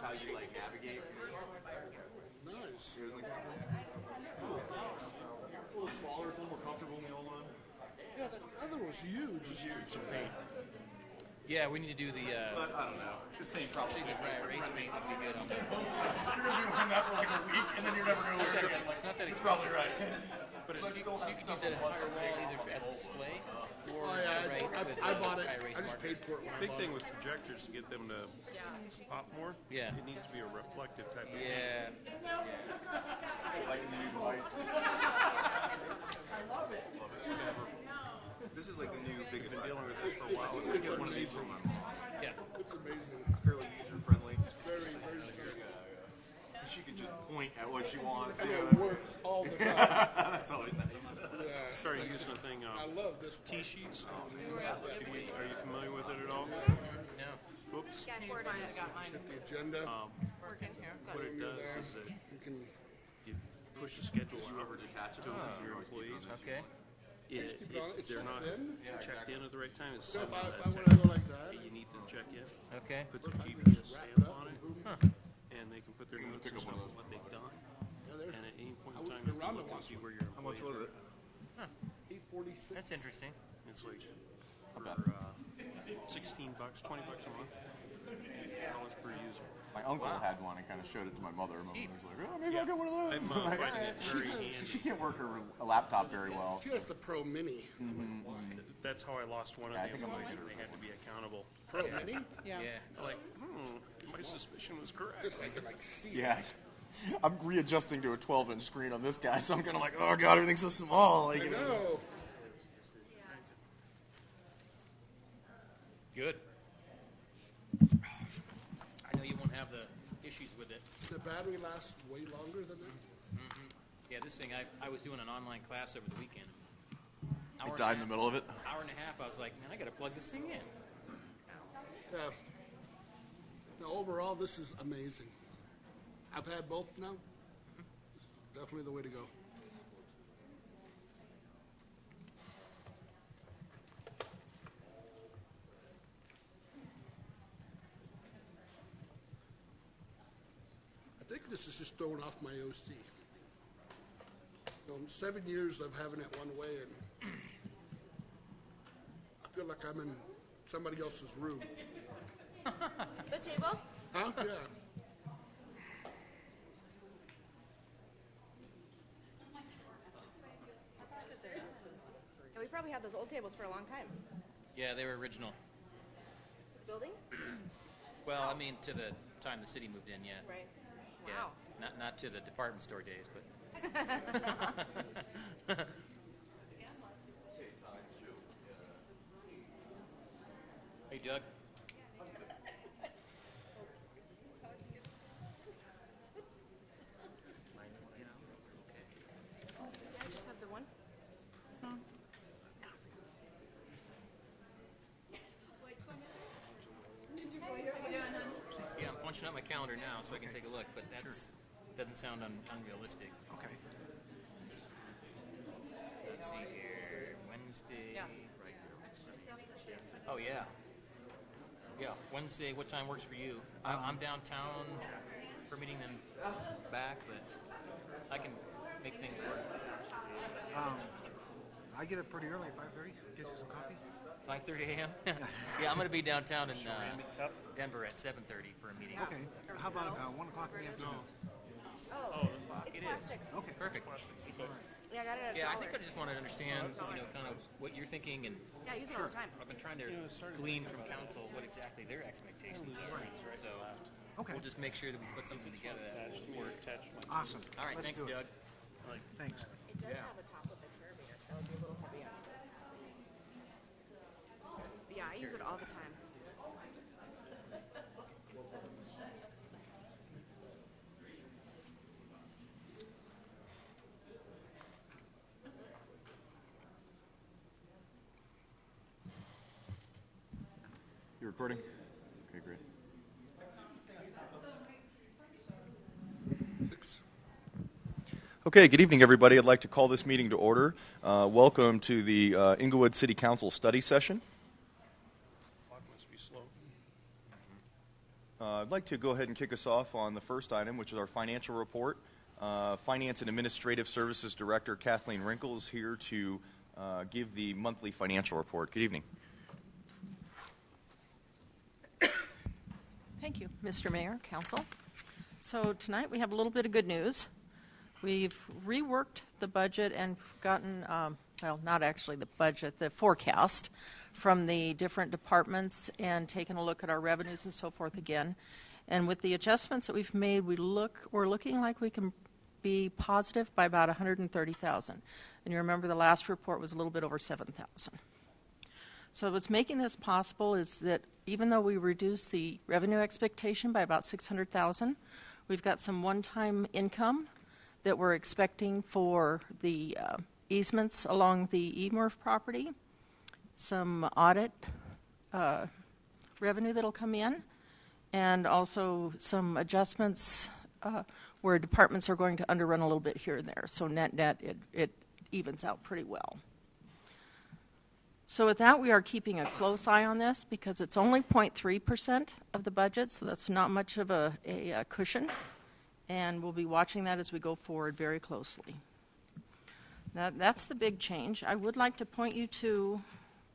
how you like navigate. Nice. Here's the It's a little smaller, it's a little more comfortable in the old one. Yeah, that other was huge. Some paint. Yeah, we need to do the. But I don't know. The same problem. Actually, the dry erase paint would be good on that. You're going to be on that for like a week, and then you're never going to wear it. It's not that It's expensive. probably right. But so you can use that entire wall either as a display or Oh yeah, I bought it. dry erase I just marker. paid for it. When Big I bought thing it. with projectors to get them to pop more. Yeah. It needs to be a reflective type of Yeah. Like the new device. This is like the new biggest. I've been dealing with this for a while. I I get one of these from my mom. Yeah. It's amazing. It's fairly user friendly. Very, very simple. She could just point at what she wants. And You know, it works all the time. That's always nice. Yeah. Started using a thing, I love this. T-sheets. Are you familiar with it at all? No. Whoops. Can you find it? I got mine. Hit the agenda. Working here. What it does is that You can. you push the schedule out Attach it to to your employees. Okay. If It's they're not checked in. checked in at the right time, it's So if something I that want to go like that, you need to check in. Okay. Puts a GPS stamp on it, and they can put their notes and stuff on what they've done. yeah, there's And at any point I in wouldn't time, you go can around look the and watch see where your How much employees was are. it? 846. That's interesting. It's like Not for bad. $16, $20 a month. Dollars per user. My uncle had one and kind of showed it to my mother. My mother was like, oh, maybe I'll get one of those. I'm Like, finding it very handy. she can't work her laptop very well. She has the Pro Mini. That's how I lost one of I the think I'm employees. gonna They had to be accountable. Pro Mini? Yeah. Like, my suspicion was correct. This I can like see. Yeah. I'm readjusting to a 12-inch screen on this guy, so I'm kind of like, oh god, everything's so small. Like, I know. Good. I know you won't have the issues with it. The battery lasts way longer than that. Yeah, this thing, I was doing an online class over the weekend. I died in the middle of it. Hour and a half, I was like, man, I got to plug this thing in. Yeah. No, overall, this is amazing. I've had both now. This is definitely the way to go. I think this is just throwing off my OC. 7 years of having it one way, and I feel like I'm in somebody else's room. The table? Huh? Yeah. Yeah, we probably had those old tables for a long time. Yeah, they were original. Building? Well, I mean, to the time the city moved in, yeah. Right. Yeah. Wow. Not to the department store days, but. Hey, Doug. I just have the one. Yeah, I'm punching up my calendar now so I can take a look, but that doesn't sound unrealistic. Okay. Let's see here. Wednesday. Yeah. Oh, yeah. Yeah, Wednesday, what time works for you? I'm downtown for meeting them back, but I can make things work. I get up pretty early at 5:30. Get you some coffee. 5:30 a.m.? Yeah, I'm going to be downtown in Denver at 7:30 for a meeting. Okay. How about 1 o'clock in the afternoon? Oh, it's It is. plastic. Okay. Perfect. Yeah, I got it at $1. Yeah, I think I just want to understand, kind of what you're thinking, and Yeah, I use it all the time. I've been trying to glean from council what exactly their expectations are. So Okay. we'll just make sure that we put something together that will work. Awesome. All right, Let's thanks, do it. Doug. Thanks. It does have a top with a curvature. That would be a little heavy on it. Yeah, I use it all the time. You recording? Okay, great. 6. Okay, good evening, everybody. I'd like to call this meeting to order. Welcome to the Inglewood City Council study session. Clock must be slow. I'd like to go ahead and kick us off on the first item, which is our financial report. Finance and Administrative Services Director Kathleen Wrinkle is here to give the monthly financial report. Good evening. Thank you, Mr. Mayor, Council. So tonight we have a little bit of good news. We've reworked the budget and gotten, well, not actually the budget, the forecast from the different departments and taken a look at our revenues and so forth again. And with the adjustments that we've made, we're looking like we can be positive by about $130,000. And you remember the last report was a little bit over $7,000. So what's making this possible is that even though we reduced the revenue expectation by about $600,000, we've got some one-time income that we're expecting for the easements along the eMurph property, some audit revenue that'll come in, and also some adjustments where departments are going to underrun a little bit here and there. So net, it evens out pretty well. So with that, we are keeping a close eye on this because it's only 0.3% of the budget, so that's not much of a cushion. And we'll be watching that as we go forward very closely. That's the big change. I would like to point you to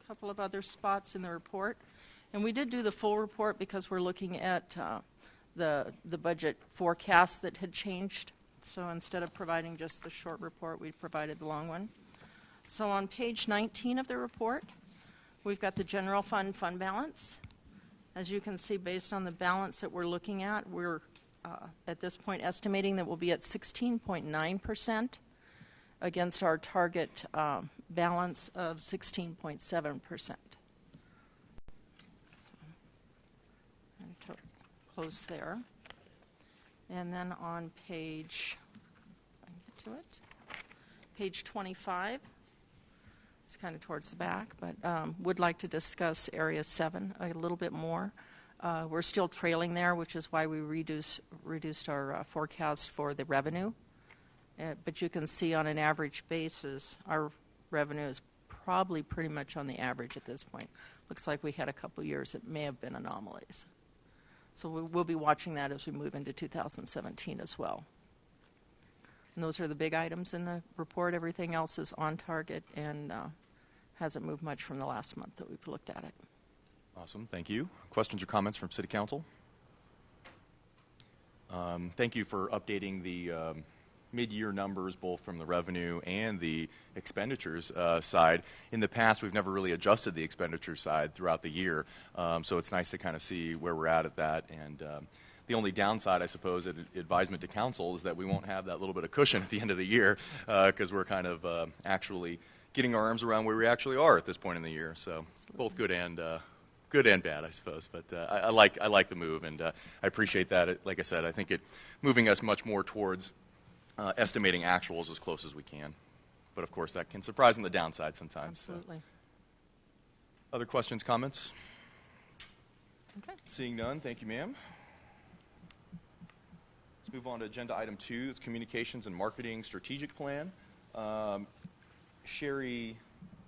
a couple of other spots in the report. And we did do the full report because we're looking at the budget forecast that had changed. So instead of providing just the short report, we provided the long one. So on page 19 of the report, we've got the general fund balance. As you can see, based on the balance that we're looking at, we're at this point estimating that we'll be at 16.9% against our target balance of 16.7%. So, close there. And then on page, if I can get to it, page 25. It's kind of towards the back, but would like to discuss Area 7 a little bit more. We're still trailing there, which is why we reduced our forecast for the revenue. But you can see on an average basis, our revenue is probably pretty much on the average at this point. Looks like we had a couple years that may have been anomalies. So we'll be watching that as we move into 2017 as well. And those are the big items in the report. Everything else is on target and hasn't moved much from the last month that we've looked at it. Awesome. Thank you. Questions or comments from City Council? Thank you for updating the mid-year numbers, both from the revenue and the expenditures side. In the past, we've never really adjusted the expenditure side throughout the year, so it's nice to kind of see where we're at that. And the only downside, I suppose, advisement to council is that we won't have that little bit of cushion at the end of the year because we're kind of actually getting our arms around where we actually are at this point in the year. So both good and bad, I suppose. But I like the move, and I appreciate that. Like I said, I think it moving us much more towards estimating actuals as close as we can. But, of course, that can surprise on the downside sometimes. Absolutely. So. Other questions, comments? Okay. Seeing none, thank you, ma'am. Let's move on to agenda item 2. It's Communications and Marketing Strategic Plan. Sherry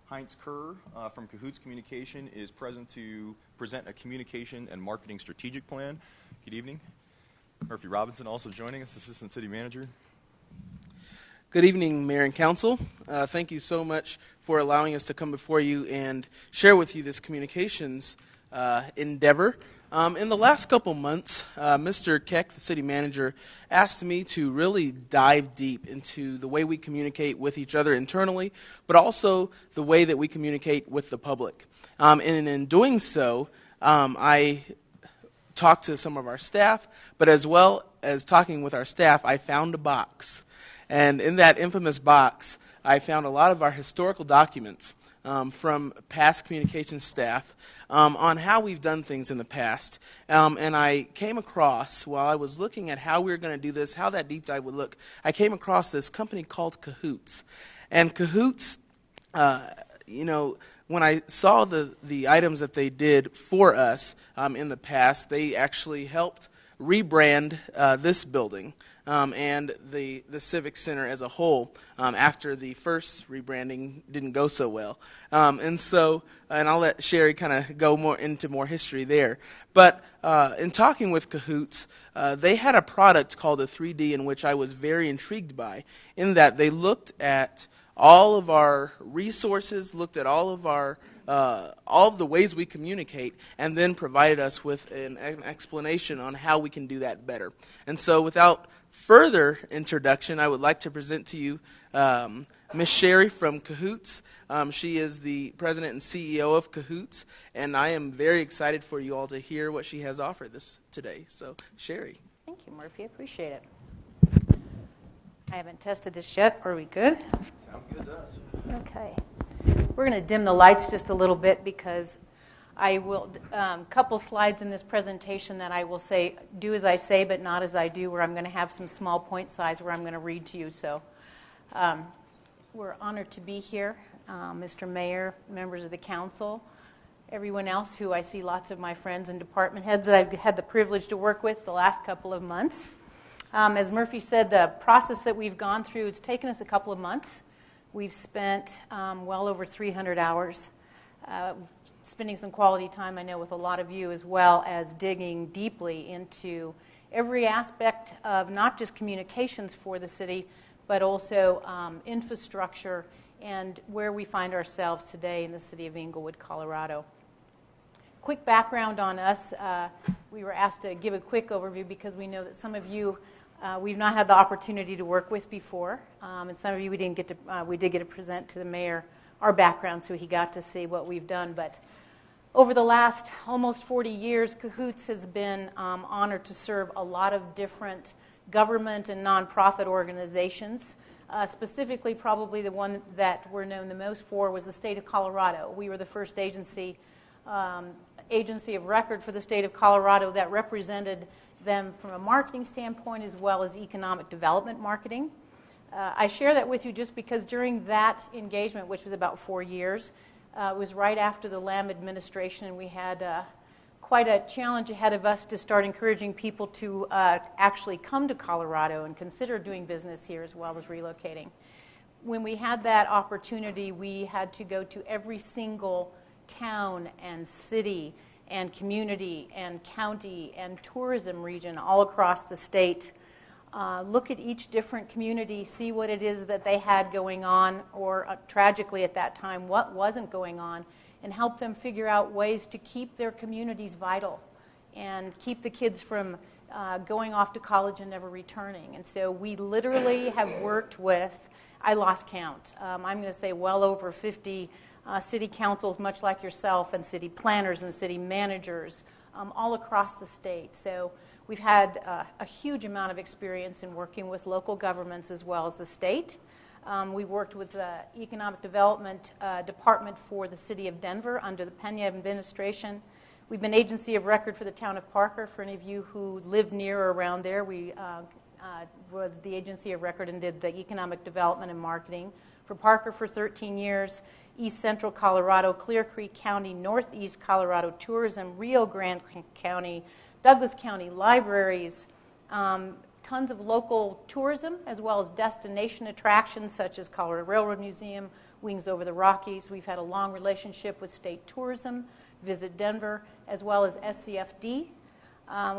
Heinz-Kerr from Cahoots Communication is present to present a Communication and Marketing Strategic Plan. Good evening. Murphy Robinson also joining us, Assistant City Manager. Good evening, Mayor and Council. Thank you so much for allowing us to come before you and share with you this communications endeavor. In the last couple months, Mr. Keck, the city manager, asked me to really dive deep into the way we communicate with each other internally, but also the way that we communicate with the public. And in doing so, I talked to some of our staff, but as well as talking with our staff, I found a box. And in that infamous box, I found a lot of our historical documents from past communications staff on how we've done things in the past. And I came across, while I was looking at how we were going to do this, how that deep dive would look, I came across this company called Cahoots. And Cahoots, when I saw the items that they did for us in the past, they actually helped rebrand this building and the Civic Center as a whole after the first rebranding didn't go so well. And I'll let Sherry kind of go more into more history there. But in talking with Cahoots, they had a product called a 3D in which I was very intrigued by, in that they looked at all of our resources, looked at all of the ways we communicate, and then provided us with an explanation on how we can do that better. And so without further introduction, I would like to present to you Ms. Sherry from Cahoots. She is the president and CEO of Cahoots, and I am very excited for you all to hear what she has offered this today. So, Sherry. Thank you, Murphy. I appreciate it. I haven't tested this yet. Are we good? Sounds good to us. Okay. We're going to dim the lights just a little bit because I will, couple slides in this presentation that I will say, do as I say but not as I do, where I'm going to have some small point size where I'm going to read to you. So we're honored to be here. Mr. Mayor, members of the council, everyone else who I see, lots of my friends and department heads that I've had the privilege to work with the last couple of months. As Murphy said, the process that we've gone through has taken us a couple of months. We've spent well over 300 hours spending some quality time, I know, with a lot of you, as well as digging deeply into every aspect of not just communications for the city, but also infrastructure and where we find ourselves today in the city of Englewood, Colorado. Quick background on us. We were asked to give a quick overview because we know that some of you we've not had the opportunity to work with before, and some of you we did get to present to the mayor our background, so he got to see what we've done. But over the last almost 40 years, Cahoots has been honored to serve a lot of different government and nonprofit organizations. Specifically, probably the one that we're known the most for was the state of Colorado. We were the first agency of record for the state of Colorado that represented them from a marketing standpoint as well as economic development marketing. I share that with you just because during that engagement, which was about 4 years, it was right after the Lamb administration, and we had quite a challenge ahead of us to start encouraging people to actually come to Colorado and consider doing business here as well as relocating. When we had that opportunity, we had to go to every single town and city and community and county and tourism region all across the state. Look at each different community, see what it is that they had going on, or tragically at that time, what wasn't going on, and help them figure out ways to keep their communities vital and keep the kids from going off to college and never returning. And so we literally have worked with, I lost count, I'm going to say well over 50 city councils, much like yourself, and city planners and city managers all across the state. So we've had a huge amount of experience in working with local governments as well as the state. We worked with the Economic Development Department for the city of Denver under the Pena administration. We've been agency of record for the town of Parker. For any of you who live near or around there, we was the agency of record and did the economic development and marketing for Parker for 13 years. East Central Colorado, Clear Creek County, Northeast Colorado Tourism, Rio Grande County, Douglas County Libraries, tons of local tourism as well as destination attractions such as Colorado Railroad Museum, Wings Over the Rockies. We've had a long relationship with state tourism, Visit Denver, as well as SCFD.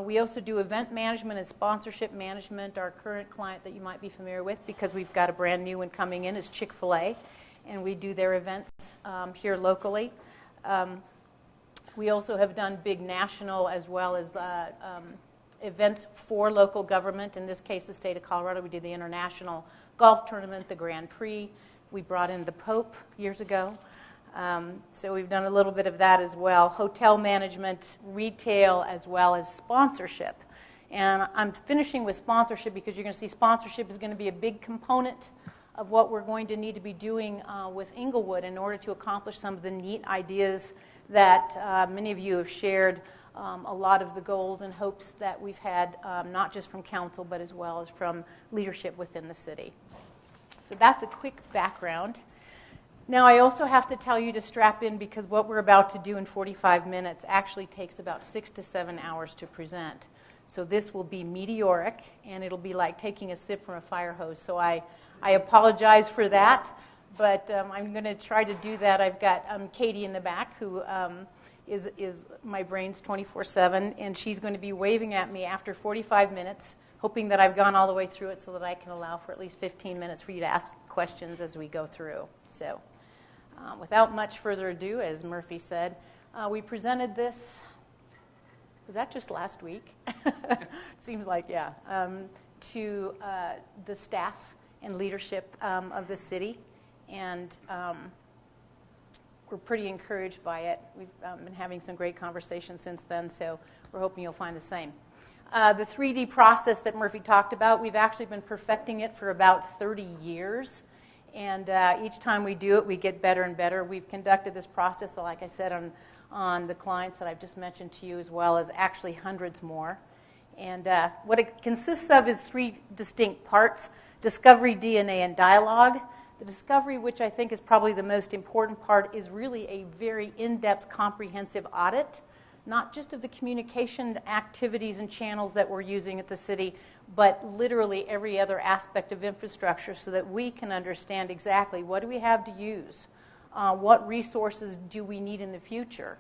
We also do event management and sponsorship management. Our current client that you might be familiar with, because we've got a brand new one coming in, is Chick-fil-A, and we do their events here locally. We also have done big national as well as events for local government. In this case, the state of Colorado. We did the international golf tournament, the Grand Prix. We brought in the Pope years ago. So we've done a little bit of that as well. Hotel management, retail, as well as sponsorship. And I'm finishing with sponsorship because you're going to see sponsorship is going to be a big component of what we're going to need to be doing with Englewood in order to accomplish some of the neat ideas that many of you have shared, a lot of the goals and hopes that we've had, not just from council, but as well as from leadership within the city. So that's a quick background. Now, I also have to tell you to strap in because what we're about to do in 45 minutes actually takes about 6 to 7 hours to present. So this will be meteoric, and it'll be like taking a sip from a fire hose. So I apologize for that, but I'm going to try to do that. I've got Katie in the back, who is my brains 24/7, and she's going to be waving at me after 45 minutes, hoping that I've gone all the way through it so that I can allow for at least 15 minutes for you to ask questions as we go through. So without much further ado, as Murphy said, we presented this, was that just last week? Seems like, yeah, to the staff and leadership of the city, and we're pretty encouraged by it. We've been having some great conversations since then, so we're hoping you'll find the same. The 3D process that Murphy talked about, we've actually been perfecting it for about 30 years, and each time we do it, we get better and better. We've conducted this process, like I said, on the clients that I've just mentioned to you, as well as actually hundreds more. And what it consists of is 3 distinct parts: discovery, DNA, and dialogue. The discovery, which I think is probably the most important part, is really a very in-depth, comprehensive audit, not just of the communication activities and channels that we're using at the city, but literally every other aspect of infrastructure, so that we can understand exactly what do we have to use, what resources do we need in the future.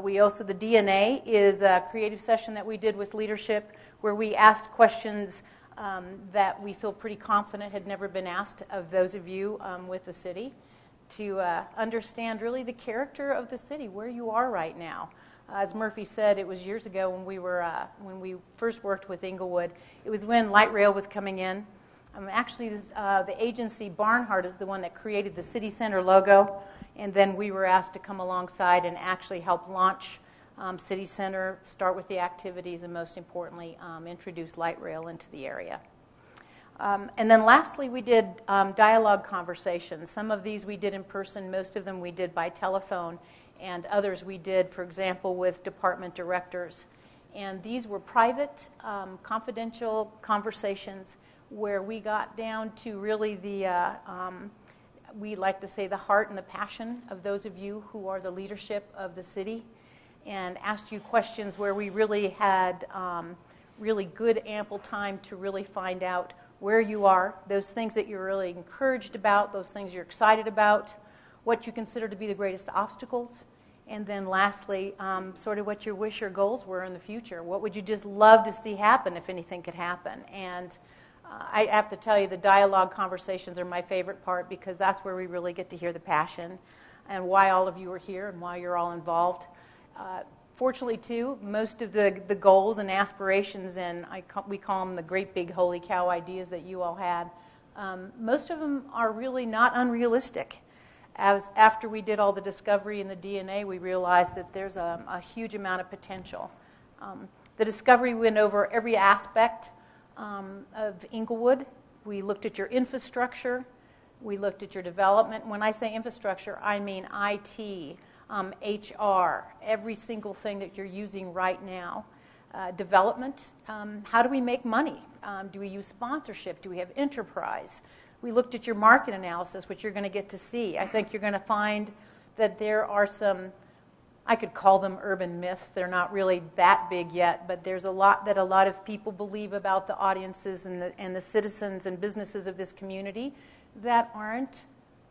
We also, the DNA is a creative session that we did with leadership, where we asked questions that we feel pretty confident had never been asked of those of you with the city, to understand really the character of the city, where you are right now. As Murphy said, it was years ago when we first worked with Inglewood. It was when light rail was coming in. Actually, the agency Barnhart is the one that created the City Center logo, and then we were asked to come alongside and actually help launch City Center, start with the activities, and most importantly, introduce light rail into the area. And then lastly, we did dialogue conversations. Some of these we did in person, most of them we did by telephone, and others we did, for example, with department directors. And these were private, confidential conversations where we got down to really we like to say the heart and the passion of those of you who are the leadership of the city, and asked you questions where we really had really good, ample time to really find out where you are, those things that you're really encouraged about, those things you're excited about, what you consider to be the greatest obstacles, and then lastly, sort of what your wish or goals were in the future. What would you just love to see happen if anything could happen? And I have to tell you, the dialogue conversations are my favorite part, because that's where we really get to hear the passion and why all of you are here and why you're all involved. Fortunately, too, most of the goals and aspirations, and we call them the great big holy cow ideas that you all had, most of them are really not unrealistic. After we did all the discovery in the DNA, we realized that there's a huge amount of potential. The discovery went over every aspect of Inglewood. We looked at your infrastructure. We looked at your development. When I say infrastructure, I mean IT, HR, every single thing that you're using right now. Development, how do we make money? Do we use sponsorship? Do we have enterprise? We looked at your market analysis, which you're going to get to see. I think you're going to find that there are some, I could call them urban myths. They're not really that big yet, but there's a lot that a lot of people believe about the audiences and the citizens and businesses of this community that aren't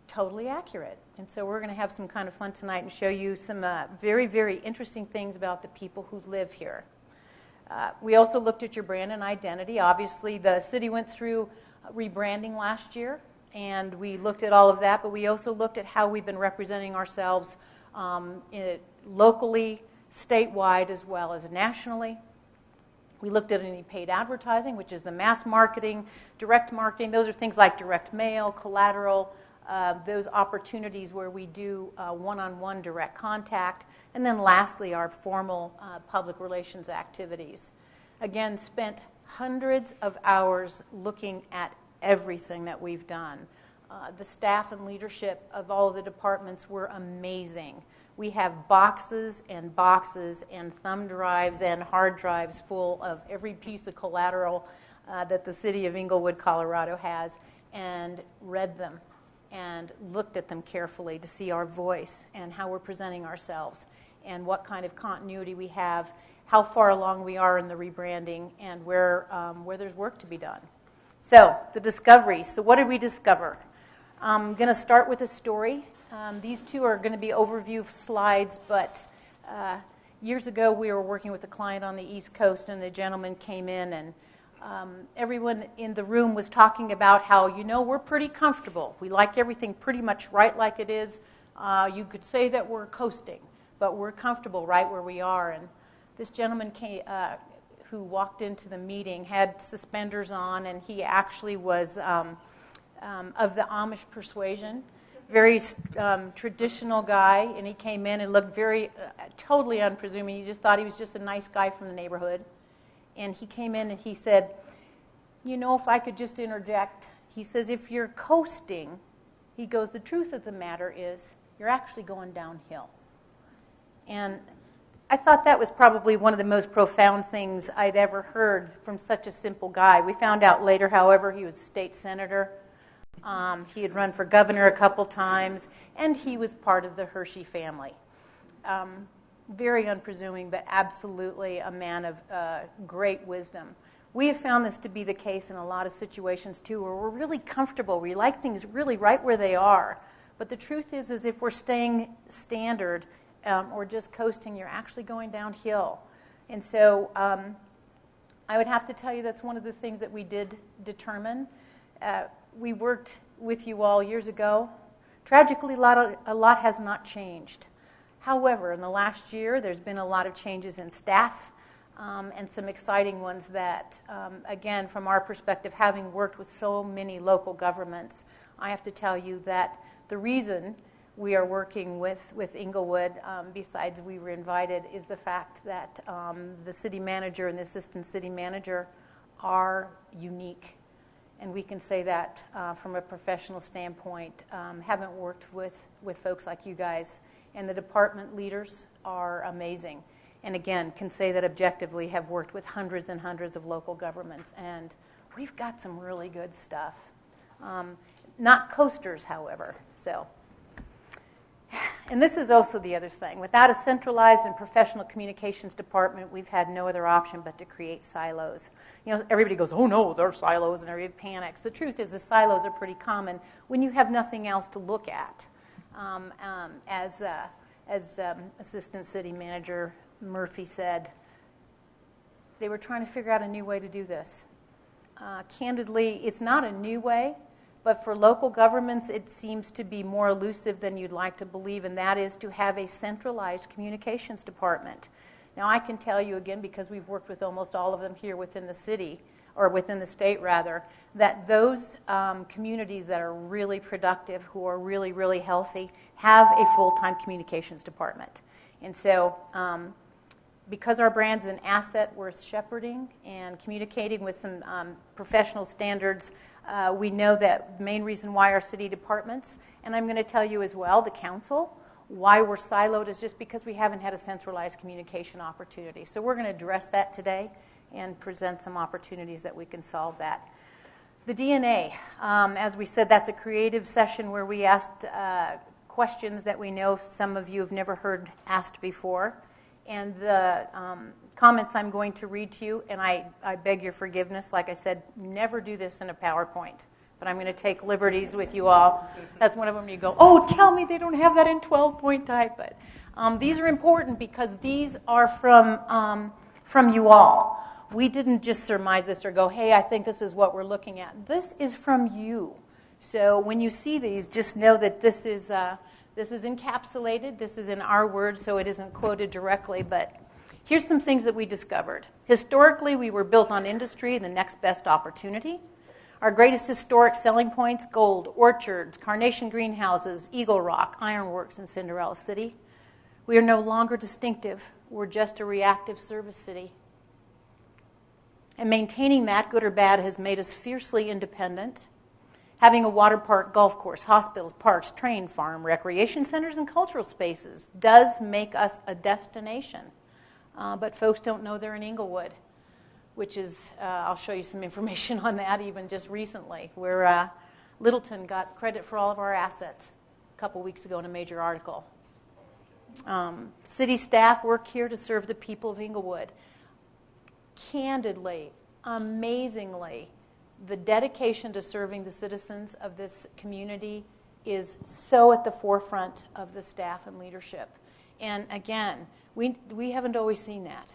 totally accurate. And so we're going to have some kind of fun tonight and show you some very, very interesting things about the people who live here. We also looked at your brand and identity. Obviously, the city went through rebranding last year, and we looked at all of that, but we also looked at how we've been representing ourselves locally, statewide, as well as nationally. We looked at any paid advertising, which is the mass marketing, direct marketing. Those are things like direct mail, collateral, those opportunities where we do one-on-one direct contact. And then lastly, our formal public relations activities. Again, spent hundreds of hours looking at everything that we've done. The staff and leadership of all of the departments were amazing. We have boxes and boxes and thumb drives and hard drives full of every piece of collateral that the city of Inglewood, Colorado has, and read them and looked at them carefully to see our voice and how we're presenting ourselves and what kind of continuity we have. how far along we are in the rebranding and where there's work to be done. So, the discoveries. So what did we discover? I'm going to start with a story. These two are going to be overview slides, but years ago we were working with a client on the East Coast, and the gentleman came in, and everyone in the room was talking about how, we're pretty comfortable. We like everything pretty much right like it is. You could say that we're coasting, but we're comfortable right where we are. And this gentleman who walked into the meeting had suspenders on, and he actually was of the Amish persuasion, very traditional guy, and he came in and looked very, totally unpresuming. You just thought he was just a nice guy from the neighborhood. And he came in and he said, if I could just interject, he says, if you're coasting, he goes, the truth of the matter is you're actually going downhill. And I thought that was probably one of the most profound things I'd ever heard from such a simple guy. We found out later, however, he was a state senator. He had run for governor a couple times, and he was part of the Hershey family. Very unpresuming, but absolutely a man of great wisdom. We have found this to be the case in a lot of situations, too, where we're really comfortable. We like things really right where they are. But the truth is if we're staying standard or just coasting, you're actually going downhill. And so I would have to tell you that's one of the things that we did determine. We worked with you all years ago. Tragically, a lot has not changed. However, in the last year, there's been a lot of changes in staff and some exciting ones that, again, from our perspective, having worked with so many local governments, I have to tell you that the reason we are working with Inglewood, besides we were invited, is the fact that the city manager and the assistant city manager are unique. And we can say that from a professional standpoint, haven't worked with folks like you guys. And the department leaders are amazing. And again, can say that objectively have worked with hundreds and hundreds of local governments. And we've got some really good stuff. Not coasters, however. And this is also the other thing. Without a centralized and professional communications department, we've had no other option but to create silos. Everybody goes, oh no, they're silos, and everybody panics. The truth is the silos are pretty common when you have nothing else to look at. As Assistant City Manager Murphy said, they were trying to figure out a new way to do this. Candidly, it's not a new way, but for local governments, it seems to be more elusive than you'd like to believe, and that is to have a centralized communications department. Now, I can tell you again, because we've worked with almost all of them here within the city, or within the state rather, that those communities that are really productive, who are really, really healthy, have a full-time communications department. And so because our brand's an asset worth shepherding and communicating with some professional standards, we know that the main reason why our city departments, and I'm going to tell you as well, the council, why we're siloed is just because we haven't had a centralized communication opportunity. So we're going to address that today and present some opportunities that we can solve that. The DNA, as we said, that's a creative session where we asked questions that we know some of you have never heard asked before. And the comments I'm going to read to you, and I beg your forgiveness, like I said, never do this in a PowerPoint. But I'm going to take liberties with you all. That's one of them you go, oh, tell me they don't have that in 12-point type. But these are important because these are from you all. We didn't just surmise this or go, hey, I think this is what we're looking at. This is from you. So when you see these, just know that this is encapsulated. This is in our words, so it isn't quoted directly. But here's some things that we discovered. Historically, we were built on industry and the next best opportunity. Our greatest historic selling points, gold, orchards, carnation greenhouses, Eagle Rock, ironworks, and Cinderella City. We are no longer distinctive. We're just a reactive service city. And maintaining that, good or bad, has made us fiercely independent. Having a water park, golf course, hospitals, parks, train farm, recreation centers, and cultural spaces does make us a destination. But folks don't know they're in Inglewood, which is, I'll show you some information on that even just recently, where Littleton got credit for all of our assets a couple weeks ago in a major article. City staff work here to serve the people of Inglewood. Candidly, amazingly, the dedication to serving the citizens of this community is so at the forefront of the staff and leadership. And again, we haven't always seen that.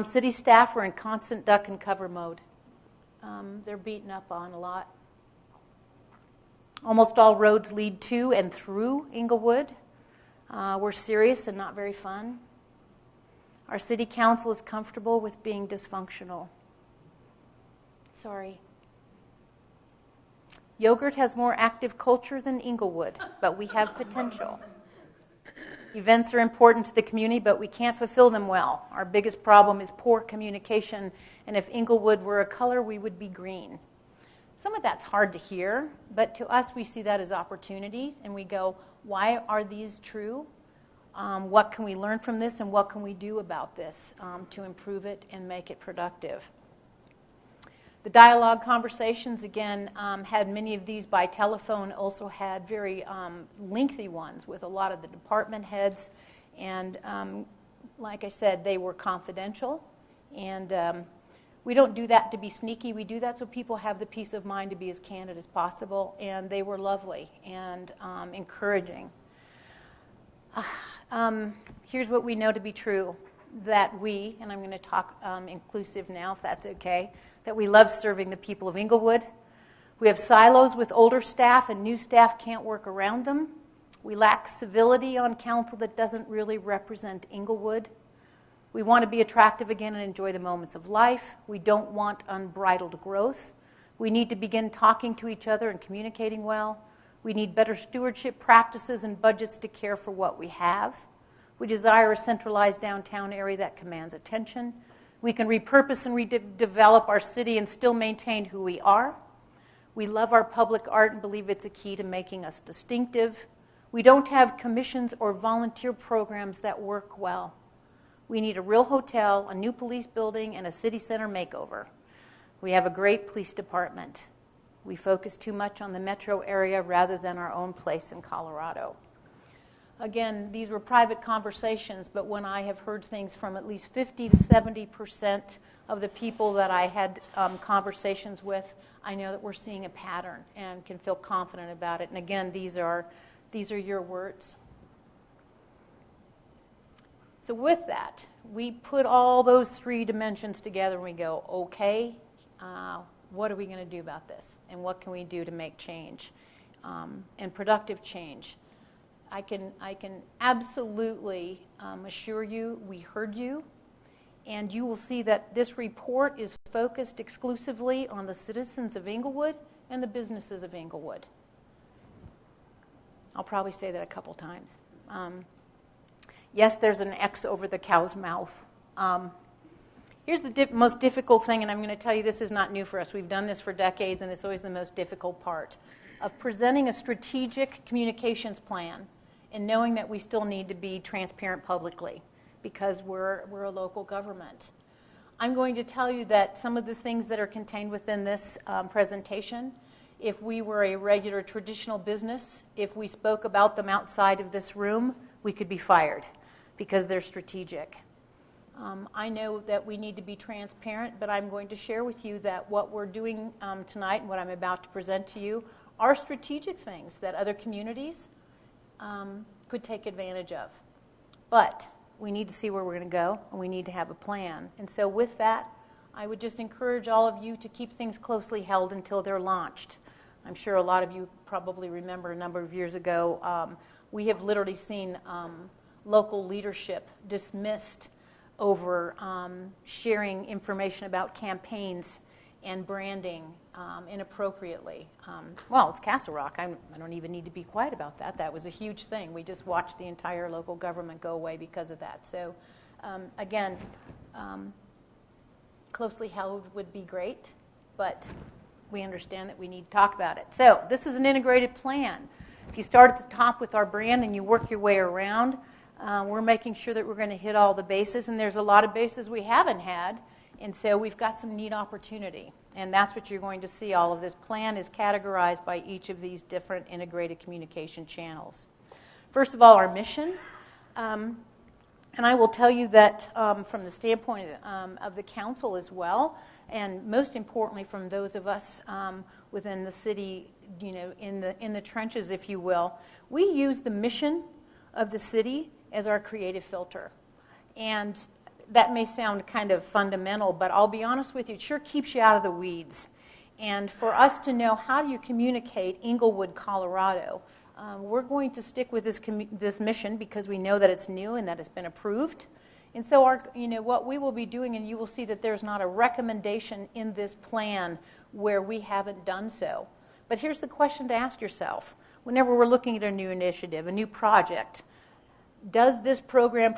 City staff are in constant duck and cover mode. They're beaten up on a lot. Almost all roads lead to and through Inglewood. We're serious and not very fun. Our city council is comfortable with being dysfunctional. Sorry. Yogurt has more active culture than Inglewood, but we have potential. Events are important to the community, but we can't fulfill them well. Our biggest problem is poor communication, and if Inglewood were a color, we would be green. Some of that's hard to hear, but to us, we see that as opportunities, and we go, why are these true? What can we learn from this, and what can we do about this to improve it and make it productive? The dialogue conversations, again, had many of these by telephone, also had very lengthy ones with a lot of the department heads. And like I said, they were confidential. And we don't do that to be sneaky. We do that so people have the peace of mind to be as candid as possible. And they were lovely and encouraging. Here's what we know to be true, that we, and I'm going to talk inclusive now if that's okay, that we love serving the people of Inglewood. We have silos with older staff and new staff can't work around them. We lack civility on council that doesn't really represent Inglewood. We want to be attractive again and enjoy the moments of life. We don't want unbridled growth. We need to begin talking to each other and communicating well. We need better stewardship practices and budgets to care for what we have. We desire a centralized downtown area that commands attention. We can repurpose and redevelop our city and still maintain who we are. We love our public art and believe it's a key to making us distinctive. We don't have commissions or volunteer programs that work well. We need a real hotel, a new police building, and a city center makeover. We have a great police department. We focus too much on the metro area rather than our own place in Colorado. Again, these were private conversations, but when I have heard things from at least 50 to 70% of the people that I had conversations with, I know that we're seeing a pattern and can feel confident about it. And again, these are your words. So with that, we put all those three dimensions together and we go, okay, what are we going to do about this? And what can we do to make change and productive change? I can absolutely assure you we heard you, and you will see that this report is focused exclusively on the citizens of Inglewood and the businesses of Inglewood. I'll probably say that a couple times. Yes, there's an X over the cow's mouth. Here's the most difficult thing, and I'm going to tell you this is not new for us. We've done this for decades, and it's always the most difficult part of presenting a strategic communications plan and knowing that we still need to be transparent publicly because we're a local government. I'm going to tell you that some of the things that are contained within this presentation, if we were a regular traditional business, if we spoke about them outside of this room, we could be fired because they're strategic. I know that we need to be transparent, but I'm going to share with you that what we're doing tonight and what I'm about to present to you are strategic things that other communities could take advantage of. But we need to see where we're going to go, and we need to have a plan. And so with that, I would just encourage all of you to keep things closely held until they're launched. I'm sure a lot of you probably remember a number of years ago, we have literally seen local leadership dismissed over sharing information about campaigns and branding inappropriately. Well, it's Castle Rock. I don't even need to be quiet about that. That was a huge thing. We just watched the entire local government go away because of that. So, again, closely held would be great, but we understand that we need to talk about it. So this is an integrated plan. If you start at the top with our brand and you work your way around, we're making sure that we're going to hit all the bases, and there's a lot of bases we haven't had, and so we've got some neat opportunity. And that's what you're going to see. All of this plan is categorized by each of these different integrated communication channels. First of all, our mission. And I will tell you that from the standpoint of the council as well, and most importantly from those of us within the city, in the trenches, if you will, we use the mission of the city as our creative filter. And that may sound kind of fundamental, but I'll be honest with you, it sure keeps you out of the weeds. And for us to know how do you communicate Englewood, Colorado, we're going to stick with this mission because we know that it's new and that it's been approved. And so what we will be doing, and you will see that there's not a recommendation in this plan where we haven't done so. But here's the question to ask yourself. Whenever we're looking at a new initiative, a new project, does this program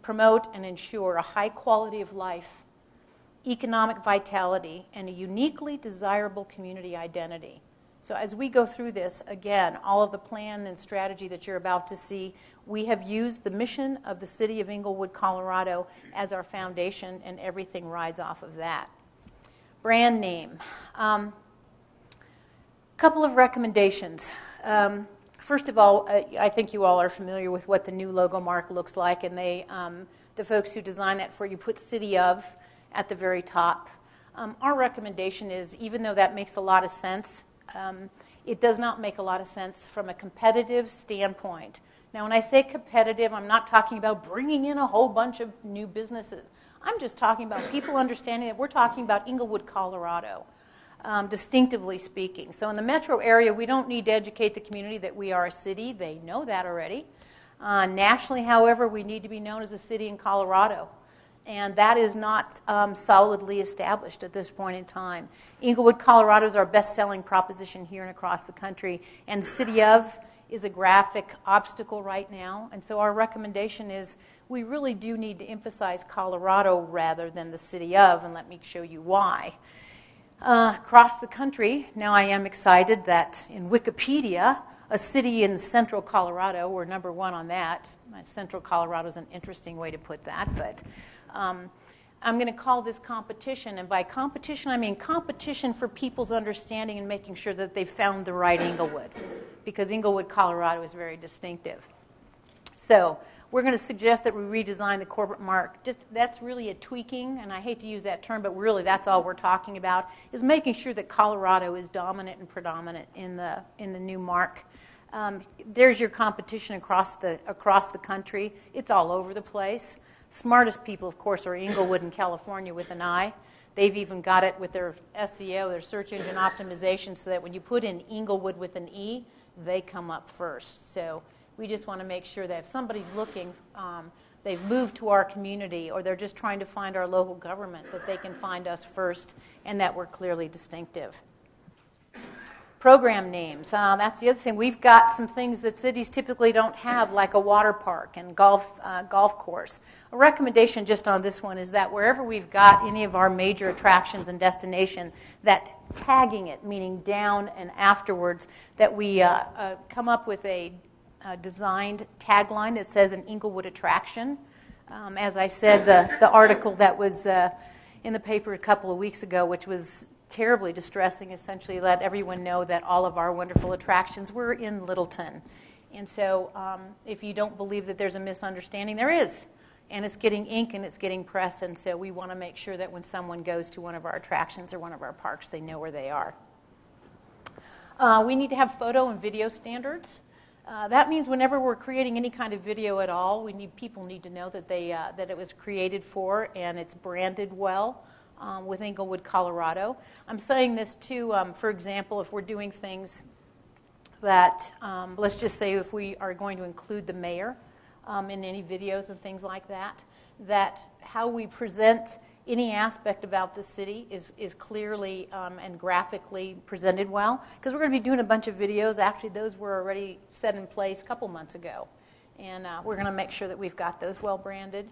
promote and ensure a high quality of life, economic vitality, and a uniquely desirable community identity? So as we go through this, again, all of the plan and strategy that you're about to see, we have used the mission of the city of Englewood, Colorado as our foundation, and everything rides off of that. Brand name. Couple of recommendations. First of all, I think you all are familiar with what the new logo mark looks like, and the folks who designed that for you put City of at the very top. Our recommendation is, even though that makes a lot of sense, it does not make a lot of sense from a competitive standpoint. Now, when I say competitive, I'm not talking about bringing in a whole bunch of new businesses. I'm just talking about people understanding that we're talking about Englewood, Colorado, distinctively speaking. So in the metro area, we don't need to educate the community that we are a city. They know that already. Nationally, however, we need to be known as a city in Colorado. And that is not solidly established at this point in time. Englewood, Colorado is our best-selling proposition here and across the country. And City of is a graphic obstacle right now. And so our recommendation is we really do need to emphasize Colorado rather than the City of, and let me show you why. Across the country, now I am excited that in Wikipedia, a city in central Colorado, we're number one on that. Central Colorado is an interesting way to put that, but I'm going to call this competition, and by competition I mean competition for people's understanding and making sure that they've found the right Englewood, because Englewood, Colorado is very distinctive. So we're going to suggest that we redesign the corporate mark. That's really a tweaking, and I hate to use that term, but really that's all we're talking about, is making sure that Colorado is dominant and predominant in the new mark. There's your competition across the country. It's all over the place. Smartest people, of course, are Englewood in California with an I. They've even got it with their SEO, their search engine optimization, so that when you put in Englewood with an E, they come up first. So we just want to make sure that if somebody's looking, they've moved to our community, or they're just trying to find our local government, that they can find us first and that we're clearly distinctive. Program names. That's the other thing. We've got some things that cities typically don't have, like a water park and golf course. A recommendation just on this one is that wherever we've got any of our major attractions and destination, that tagging it, meaning down and afterwards, that we come up with a designed tagline that says an Englewood attraction. As I said, the article that was in the paper a couple of weeks ago, which was terribly distressing, essentially let everyone know that all of our wonderful attractions were in Littleton. And so if you don't believe that there's a misunderstanding, there is. And it's getting ink and it's getting press, and so we want to make sure that when someone goes to one of our attractions or one of our parks, they know where they are. We need to have photo and video standards. That means whenever we're creating any kind of video at all, people need to know that that it was created for and it's branded well. With Englewood, Colorado. I'm saying this too, for example, if we're doing things that, let's just say if we are going to include the mayor in any videos and things like that how we present any aspect about the city is clearly and graphically presented well, because we're going to be doing a bunch of videos. Actually, those were already set in place a couple months ago, and we're going to make sure that we've got those well branded.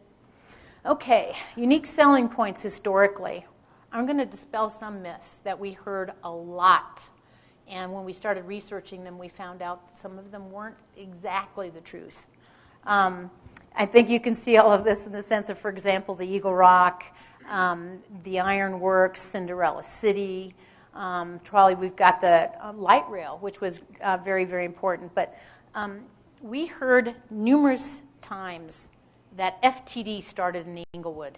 Okay, unique selling points historically. I'm going to dispel some myths that we heard a lot. And when we started researching them, we found out some of them weren't exactly the truth. I think you can see all of this in the sense of, for example, the Eagle Rock, the Ironworks, Cinderella City. Trolley, we've got the light rail, which was very, very important. But we heard numerous times that FTD started in Englewood.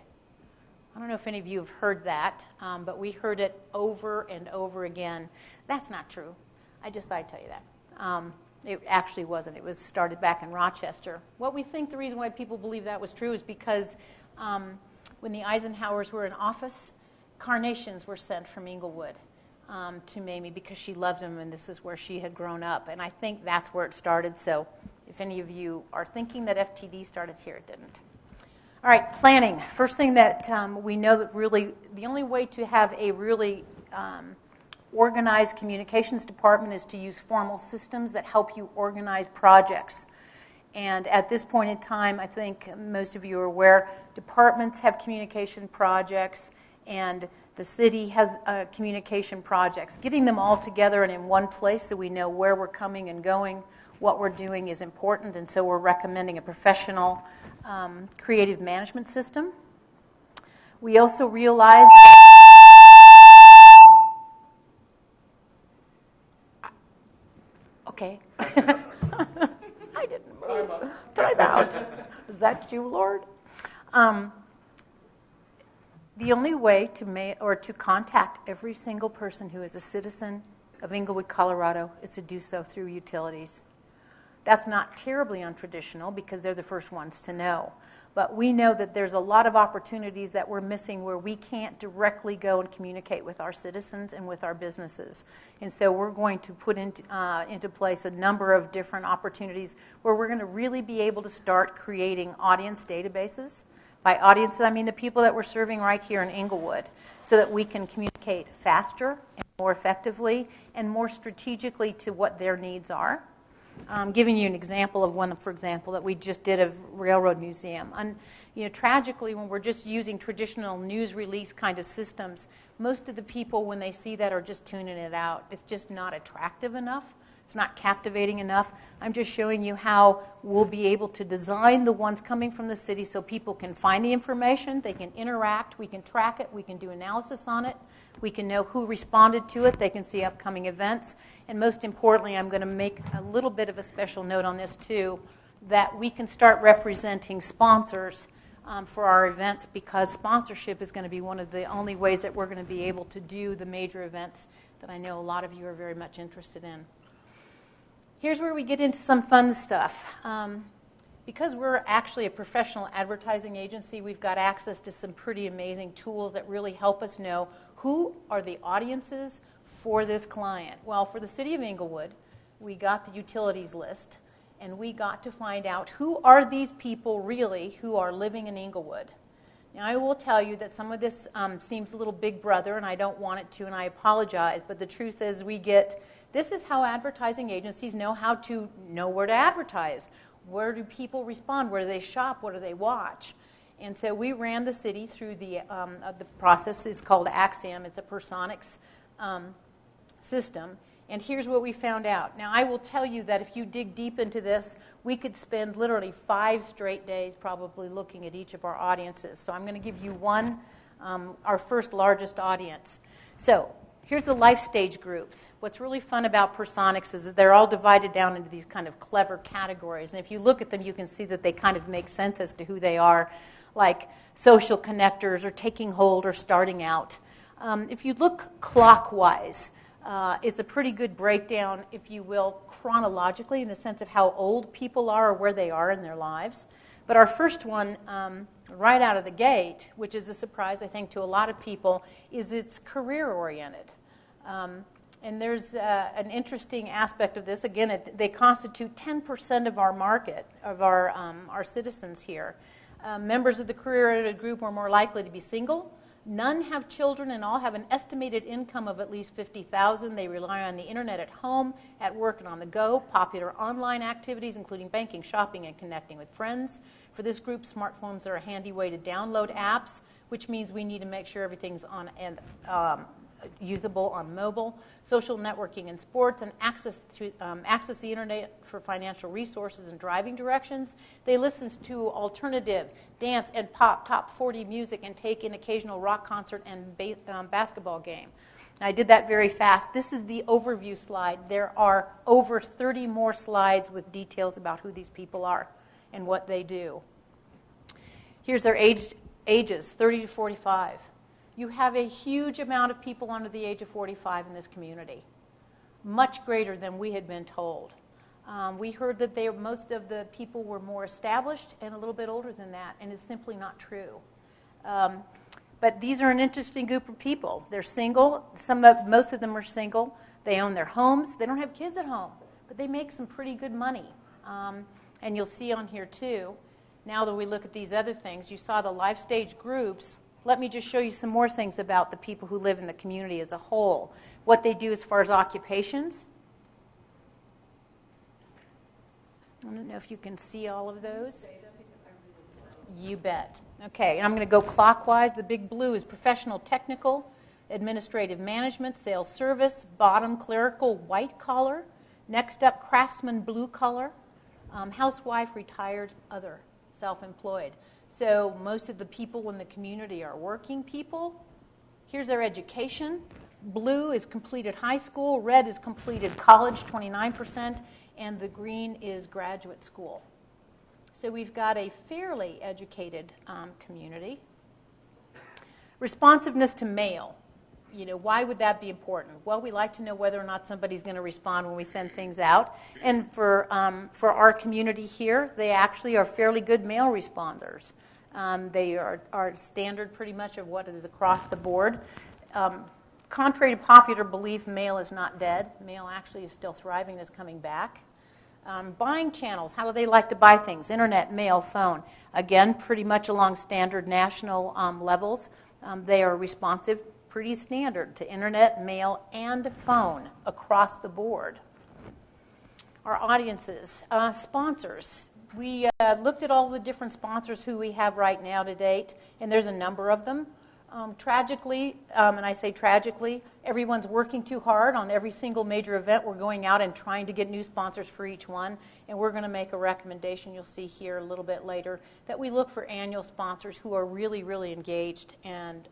I don't know if any of you have heard that, but we heard it over and over again. That's not true. I just thought I'd tell you that. It actually wasn't. It was started back in Rochester. What we think the reason why people believe that was true is because when the Eisenhowers were in office, carnations were sent from Englewood to Mamie because she loved them, and this is where she had grown up. And I think that's where it started. So if any of you are thinking that FTD started here, it didn't. All right, planning. First thing that we know that really the only way to have a really organized communications department is to use formal systems that help you organize projects. And at this point in time, I think most of you are aware, departments have communication projects and the city has communication projects. Getting them all together and in one place so we know where we're coming and going, what we're doing is important, and so we're recommending a professional creative management system. We also realize that okay. I didn't move. Time out. Is that you, Lord? The only way to contact every single person who is a citizen of Englewood, Colorado, is to do so through utilities. That's not terribly untraditional because they're the first ones to know. But we know that there's a lot of opportunities that we're missing where we can't directly go and communicate with our citizens and with our businesses. And so we're going to put into place a number of different opportunities where we're going to really be able to start creating audience databases. By audience, I mean the people that we're serving right here in Englewood, so that we can communicate faster and more effectively and more strategically to what their needs are. I'm giving you an example of one, for example, that we just did of Railroad Museum. Tragically, when we're just using traditional news release kind of systems, most of the people, when they see that, are just tuning it out. It's just not attractive enough. It's not captivating enough. I'm just showing you how we'll be able to design the ones coming from the city so people can find the information, they can interact, we can track it, we can do analysis on it, we can know who responded to it, they can see upcoming events, and most importantly, I'm going to make a little bit of a special note on this too, that we can start representing sponsors for our events, because sponsorship is going to be one of the only ways that we're going to be able to do the major events that I know a lot of you are very much interested in. Here's where we get into some fun stuff. Because we're actually a professional advertising agency, we've got access to some pretty amazing tools that really help us know who are the audiences for this client. Well, for the city of Englewood, we got the utilities list, and we got to find out who are these people really who are living in Englewood. Now, I will tell you that some of this seems a little big brother, and I don't want it to, and I apologize, but the truth is this is how advertising agencies know how to know where to advertise. Where do people respond? Where do they shop? What do they watch? And so we ran the city through the process. It's called Axiom. It's a Personix system. And here's what we found out. Now, I will tell you that if you dig deep into this, we could spend literally 5 straight days probably looking at each of our audiences. So I'm going to give you one, our first largest audience. So here's the life stage groups. What's really fun about Personix is that they're all divided down into these kind of clever categories. And if you look at them, you can see that they kind of make sense as to who they are, like social connectors or taking hold or starting out. If you look clockwise, it's a pretty good breakdown, if you will, chronologically in the sense of how old people are or where they are in their lives. But our first one, right out of the gate, which is a surprise, I think, to a lot of people, is it's career-oriented. And there's an interesting aspect of this. Again, they constitute 10% of our market, of our citizens here. Members of the career-oriented group are more likely to be single. None have children, and all have an estimated income of at least $50,000. They rely on the internet at home, at work, and on the go. Popular online activities, including banking, shopping, and connecting with friends. For this group, smartphones are a handy way to download apps, which means we need to make sure everything's on and usable on mobile. Social networking and sports, and access the internet for financial resources and driving directions. They listen to alternative, dance, and pop top 40 music, and take in occasional rock concert and basketball game. I did that very fast. This is the overview slide. There are over 30 more slides with details about who these people are and what they do. Here's their ages, 30 to 45. You have a huge amount of people under the age of 45 in this community, much greater than we had been told. We heard that most of the people were more established and a little bit older than that, and it's simply not true. But these are an interesting group of people. They're single. Most of them are single. They own their homes. They don't have kids at home, but they make some pretty good money. And you'll see on here, too, now that we look at these other things, you saw the life stage groups. Let me just show you some more things about the people who live in the community as a whole, what they do as far as occupations. I don't know if you can see all of those. You bet. Okay, and I'm going to go clockwise. The big blue is professional technical, administrative management, sales service, bottom clerical, white collar. Next up, craftsman, blue collar, housewife, retired, other, self-employed. So most of the people in the community are working people. Here's their education. Blue is completed high school, red is completed college, 29%, and the green is graduate school. So we've got a fairly educated community. Responsiveness to mail. Why would that be important? Well, we like to know whether or not somebody's going to respond when we send things out. And for our community here, they actually are fairly good mail responders. They are standard pretty much of what is across the board. Contrary to popular belief, mail is not dead. Mail actually is still thriving, is coming back. Buying channels, how do they like to buy things? Internet, mail, phone. Again, pretty much along standard national levels. They are responsive, pretty standard to internet, mail, and phone across the board. Our audiences, sponsors. We looked at all the different sponsors who we have right now to date, and there's a number of them. Tragically, and I say tragically, everyone's working too hard on every single major event. We're going out and trying to get new sponsors for each one, and we're going to make a recommendation, you'll see here a little bit later, that we look for annual sponsors who are really, really engaged and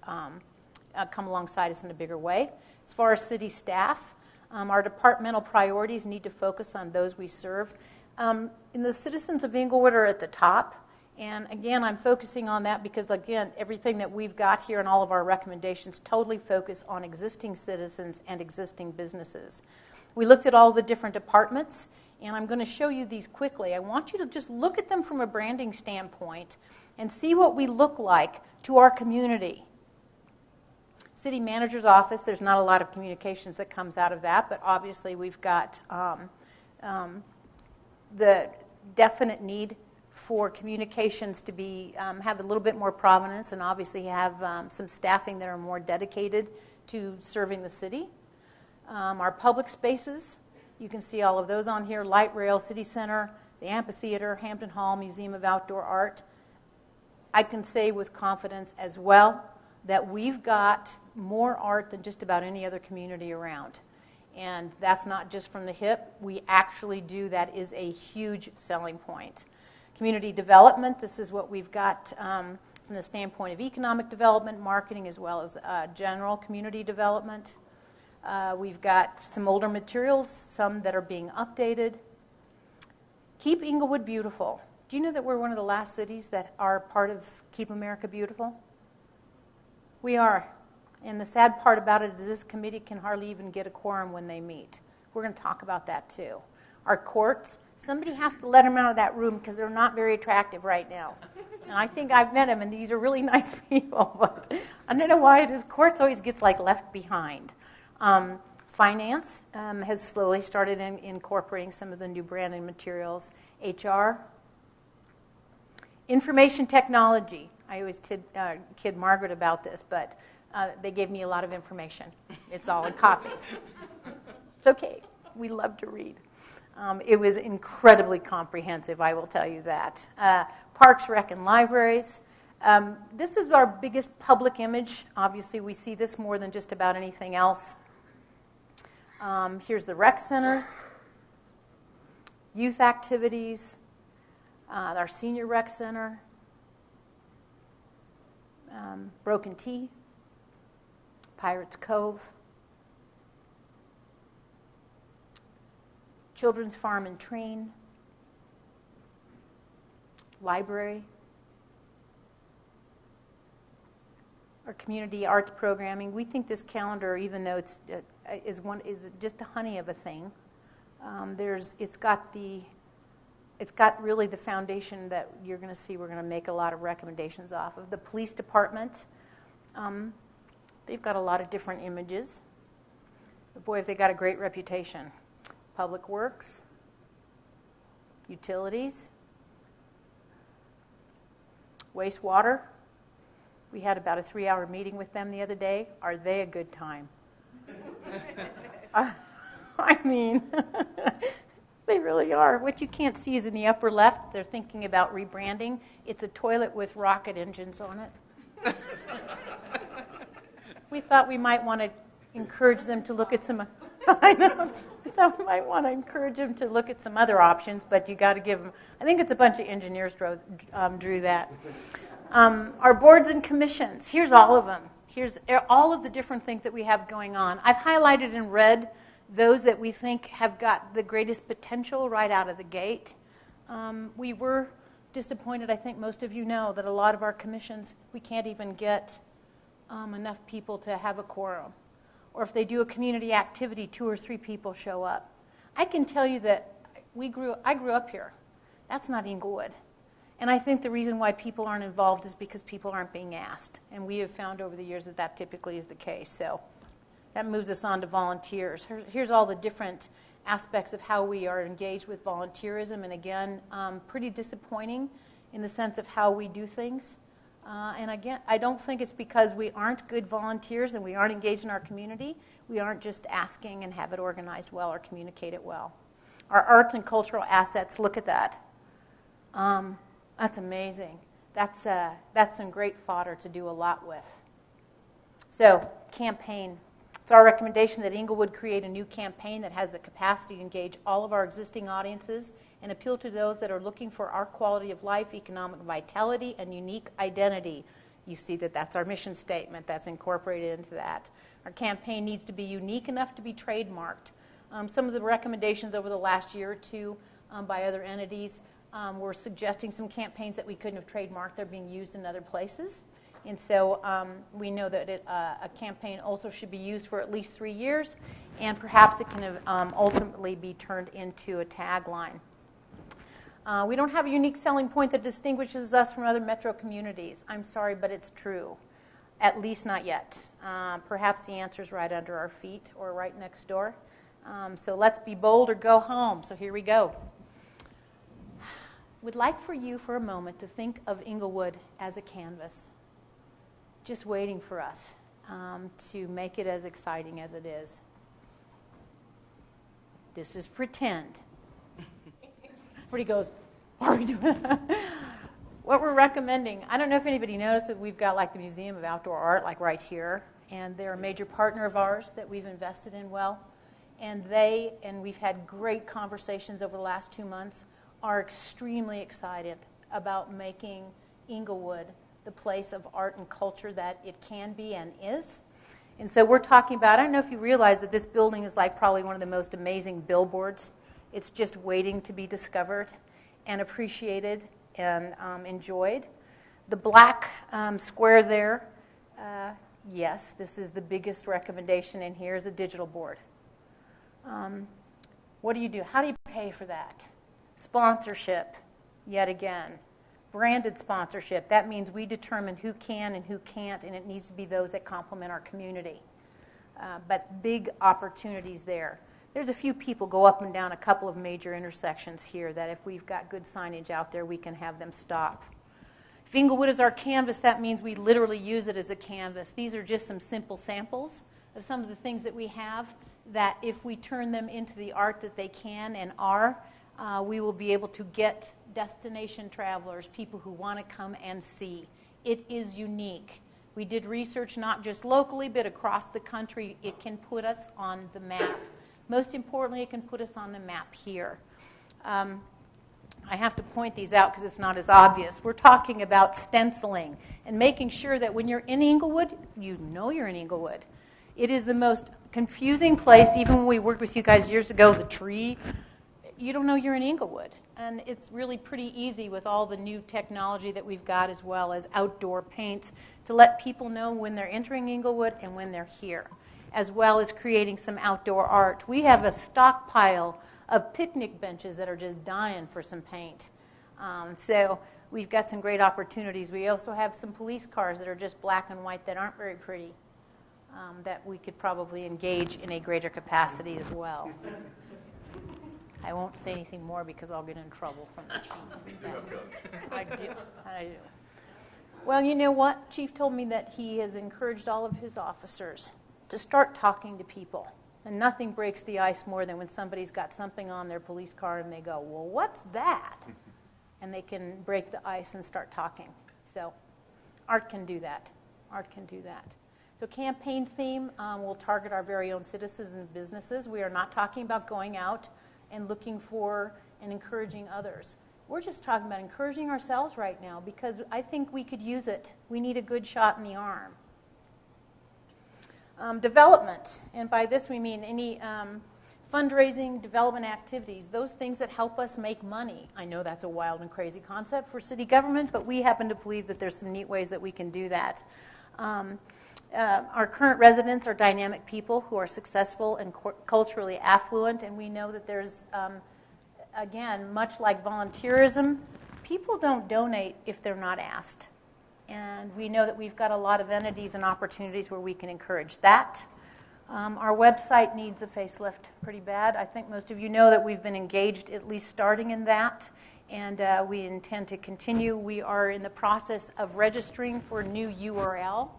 come alongside us in a bigger way. As far as city staff, our departmental priorities need to focus on those we serve. And the citizens of Englewood are at the top. And again, I'm focusing on that because, again, everything that we've got here and all of our recommendations totally focus on existing citizens and existing businesses. We looked at all the different departments, and I'm going to show you these quickly. I want you to just look at them from a branding standpoint and see what we look like to our community. City manager's office, there's not a lot of communications that comes out of that, but obviously we've got the definite need for communications to be have a little bit more prominence, and obviously have some staffing that are more dedicated to serving the city. Our public spaces, you can see all of those on here: Light Rail, City Center, the Amphitheater, Hampton Hall, Museum of Outdoor Art. I can say with confidence as well that we've got more art than just about any other community around. And that's not just from the hip. We actually do. That is a huge selling point. Community development, this is what we've got from the standpoint of economic development, marketing, as well as general community development. We've got some older materials, some that are being updated. Keep Englewood Beautiful. Do you know that we're one of the last cities that are part of Keep America Beautiful? We are. And the sad part about it is this committee can hardly even get a quorum when they meet. We're going to talk about that too. Our courts, somebody has to let them out of that room because they're not very attractive right now. And I think I've met them, and these are really nice people. But I don't know why it is. Courts always gets left behind. Finance has slowly started incorporating some of the new branding materials. HR. Information technology. I always kid Margaret about this, but they gave me a lot of information. It's all in copy. It's okay. We love to read. It was incredibly comprehensive, I will tell you that. Parks, Rec, and Libraries. This is our biggest public image. Obviously, we see this more than just about anything else. Here's the Rec Center. Youth activities. Our Senior Rec Center. Broken Tea. Pirates Cove. Children's Farm and Train, library, our community arts programming. We think this calendar, even though it's is just a honey of a thing, it's got really the foundation that you're going to see. We're going to make a lot of recommendations off of. The police department, they've got a lot of different images. But boy, have they got a great reputation. Public Works, utilities, wastewater. We had about a 3-hour meeting with them the other day. Are they a good time? I mean, they really are. What you can't see is in the upper left, they're thinking about rebranding. It's a toilet with rocket engines on it. We thought we might want to encourage them to look at some. I know. So we might want to encourage them to look at some other options, but you got to give them. I think it's a bunch of engineers drew that. Our boards and commissions. Here's all of them. Here's all of the different things that we have going on. I've highlighted in red those that we think have got the greatest potential right out of the gate. We were disappointed, I think most of you know, that a lot of our commissions, we can't even get enough people to have a quorum. Or if they do a community activity, 2 or 3 people show up. I can tell you that I grew up here. That's not Inglewood. And I think the reason why people aren't involved is because people aren't being asked. And we have found over the years that that typically is the case. So that moves us on to volunteers. Here's all the different aspects of how we are engaged with volunteerism. And again, pretty disappointing in the sense of how we do things. And again, I don't think it's because we aren't good volunteers and we aren't engaged in our community. We aren't just asking and have it organized well or communicate it well. Our arts and cultural assets, look at that. That's amazing. That's some great fodder to do a lot with. So, campaign. It's our recommendation that Inglewood create a new campaign that has the capacity to engage all of our existing audiences and appeal to those that are looking for our quality of life, economic vitality, and unique identity. You see that that's our mission statement that's incorporated into that. Our campaign needs to be unique enough to be trademarked. Some of the recommendations over the last year or two by other entities were suggesting some campaigns that we couldn't have trademarked. They're being used in other places. And so we know that a campaign also should be used for at least 3 years, and perhaps it can ultimately be turned into a tagline. We don't have a unique selling point that distinguishes us from other metro communities. I'm sorry, but it's true. At least not yet. Perhaps the answer's right under our feet or right next door. So let's be bold or go home. So here we go. Would like for you for a moment to think of Inglewood as a canvas, just waiting for us to make it as exciting as it is. This is pretend. Everybody goes, what are we doing? What we're recommending, I don't know if anybody noticed that we've got like the Museum of Outdoor Art like right here, and they're a major partner of ours that we've invested in well, and we've had great conversations over the last 2 months, are extremely excited about making Inglewood the place of art and culture that it can be and is. And so we're talking about, I don't know if you realize that this building is like probably one of the most amazing billboards. It's just waiting to be discovered and appreciated and enjoyed. The black square there, yes, this is the biggest recommendation in here is a digital board. What do you do? How do you pay for that? Sponsorship, yet again. Branded sponsorship. That means we determine who can and who can't, and it needs to be those that complement our community. But big opportunities there. There's a few people go up and down a couple of major intersections here that if we've got good signage out there, we can have them stop. If Inglewood is our canvas, that means we literally use it as a canvas. These are just some simple samples of some of the things that we have that if we turn them into the art that they can and are, we will be able to get destination travelers, people who want to come and see. It is unique. We did research not just locally, but across the country. It can put us on the map. Most importantly, it can put us on the map here. I have to point these out because it's not as obvious. We're talking about stenciling and making sure that when you're in Inglewood, you know you're in Inglewood. It is the most confusing place. Even when we worked with you guys years ago, the tree you don't know you're in Inglewood. And it's really pretty easy with all the new technology that we've got, as well as outdoor paints, to let people know when they're entering Inglewood and when they're here, as well as creating some outdoor art. We have a stockpile of picnic benches that are just dying for some paint. So we've got some great opportunities. We also have some police cars that are just black and white that aren't very pretty, that we could probably engage in a greater capacity as well. I won't say anything more because I'll get in trouble from the chief. I do. Well, you know what? Chief told me that he has encouraged all of his officers to start talking to people. And nothing breaks the ice more than when somebody's got something on their police car and they go, well, what's that? And they can break the ice and start talking. So art can do that. Art can do that. So campaign theme will target our very own citizens and businesses. We are not talking about going out and looking for and encouraging others. We're just talking about encouraging ourselves right now because I think we could use it. We need a good shot in the arm. Development, and by this we mean any fundraising, development activities, those things that help us make money. I know that's a wild and crazy concept for city government, but we happen to believe that there's some neat ways that we can do that. Our current residents are dynamic people who are successful and culturally affluent, and we know that there's, again, much like volunteerism, people don't donate if they're not asked. And we know that we've got a lot of entities and opportunities where we can encourage that. Our website needs a facelift pretty bad. I think most of you know that we've been engaged, at least starting in that, and we intend to continue. We are in the process of registering for a new URL,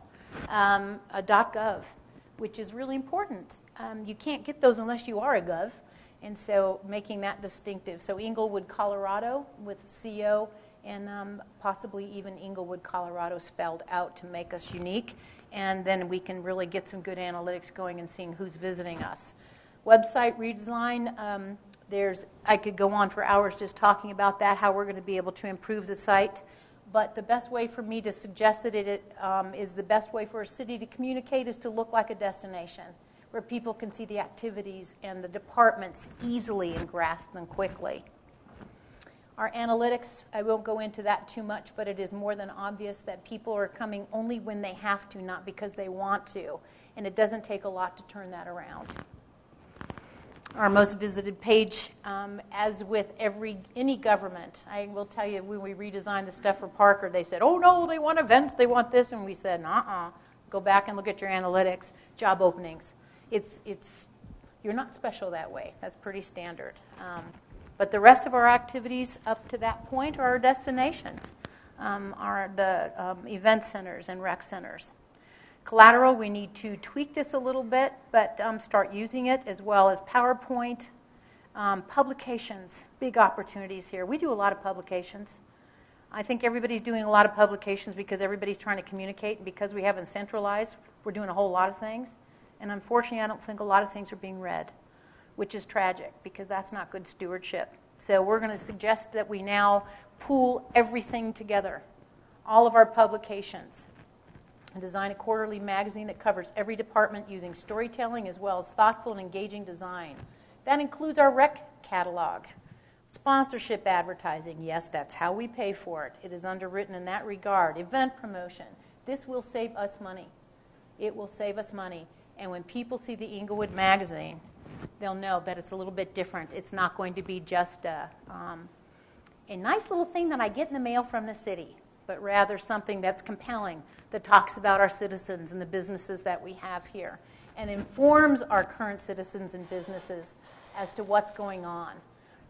a .gov, which is really important. You can't get those unless you are a gov, and so making that distinctive. So Inglewood, Colorado with CO, and possibly even Inglewood, Colorado spelled out to make us unique. And then we can really get some good analytics going and seeing who's visiting us. Website redesign, I could go on for hours just talking about that, how we're going to be able to improve the site. But the best way for me to suggest that it is the best way for a city to communicate is to look like a destination where people can see the activities and the departments easily and grasp them quickly. Our analytics, I won't go into that too much, but it is more than obvious that people are coming only when they have to, not because they want to. And it doesn't take a lot to turn that around. Our most visited page, as with any government, I will tell you, when we redesigned the stuff for Parker, they said, oh no, they want events, they want this, and we said, go back and look at your analytics, job openings. You're not special that way. That's pretty standard. But the rest of our activities up to that point are our destinations, are the event centers and rec centers. Collateral, we need to tweak this a little bit, but start using it, as well as PowerPoint. Publications, big opportunities here. We do a lot of publications. I think everybody's doing a lot of publications because everybody's trying to communicate, and because we haven't centralized, we're doing a whole lot of things. And unfortunately, I don't think a lot of things are being read, which is tragic because that's not good stewardship. So we're going to suggest that we now pool everything together, all of our publications, and design a quarterly magazine that covers every department using storytelling as well as thoughtful and engaging design. That includes our rec catalog. Sponsorship advertising, yes, that's how we pay for it. It is underwritten in that regard. Event promotion, this will save us money. It will save us money. And when people see the Inglewood magazine, they'll know that it's a little bit different. It's not going to be just a nice little thing that I get in the mail from the city, but rather something that's compelling, that talks about our citizens and the businesses that we have here, and informs our current citizens and businesses as to what's going on.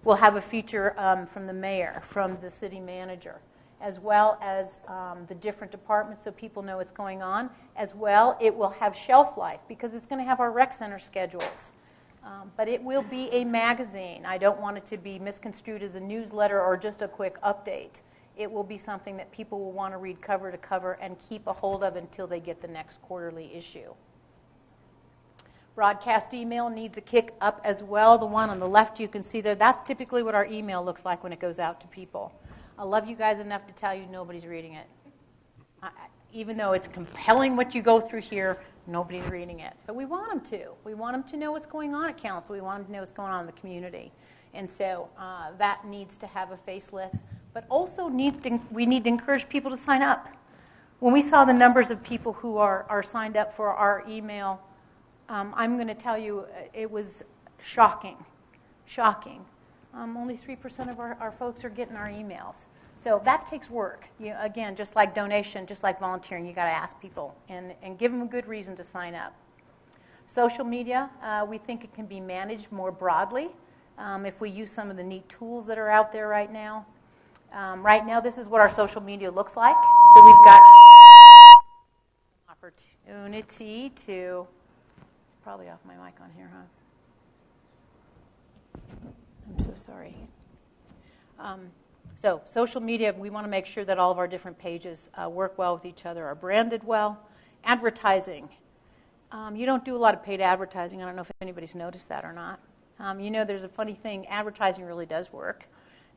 We'll have a feature from the mayor, from the city manager, as well as the different departments so people know what's going on. As well, it will have shelf life because it's going to have our rec center schedules. But it will be a magazine. I don't want it to be misconstrued as a newsletter or just a quick update. It will be something that people will want to read cover to cover and keep a hold of until they get the next quarterly issue. Broadcast email needs a kick up as well. The one on the left you can see there, that's typically what our email looks like when it goes out to people. I love you guys enough to tell you nobody's reading it. Even though it's compelling what you go through here, nobody's reading it. But we want them to. We want them to know what's going on at council. We want them to know what's going on in the community. And so that needs to have a facelift, but also we need to encourage people to sign up. When we saw the numbers of people who are signed up for our email, I'm going to tell you it was shocking. Only 3% of our folks are getting our emails. So that takes work. Again, just like donation, just like volunteering, you got to ask people and give them a good reason to sign up. Social media, we think it can be managed more broadly if we use some of the neat tools that are out there right now. Right now, this is what our social media looks like. So we've got opportunity to, it's probably off my mic on here, huh? I'm so sorry. So social media, we want to make sure that all of our different pages work well with each other, are branded well. Advertising. You don't do a lot of paid advertising. I don't know if anybody's noticed that or not. There's a funny thing. Advertising really does work.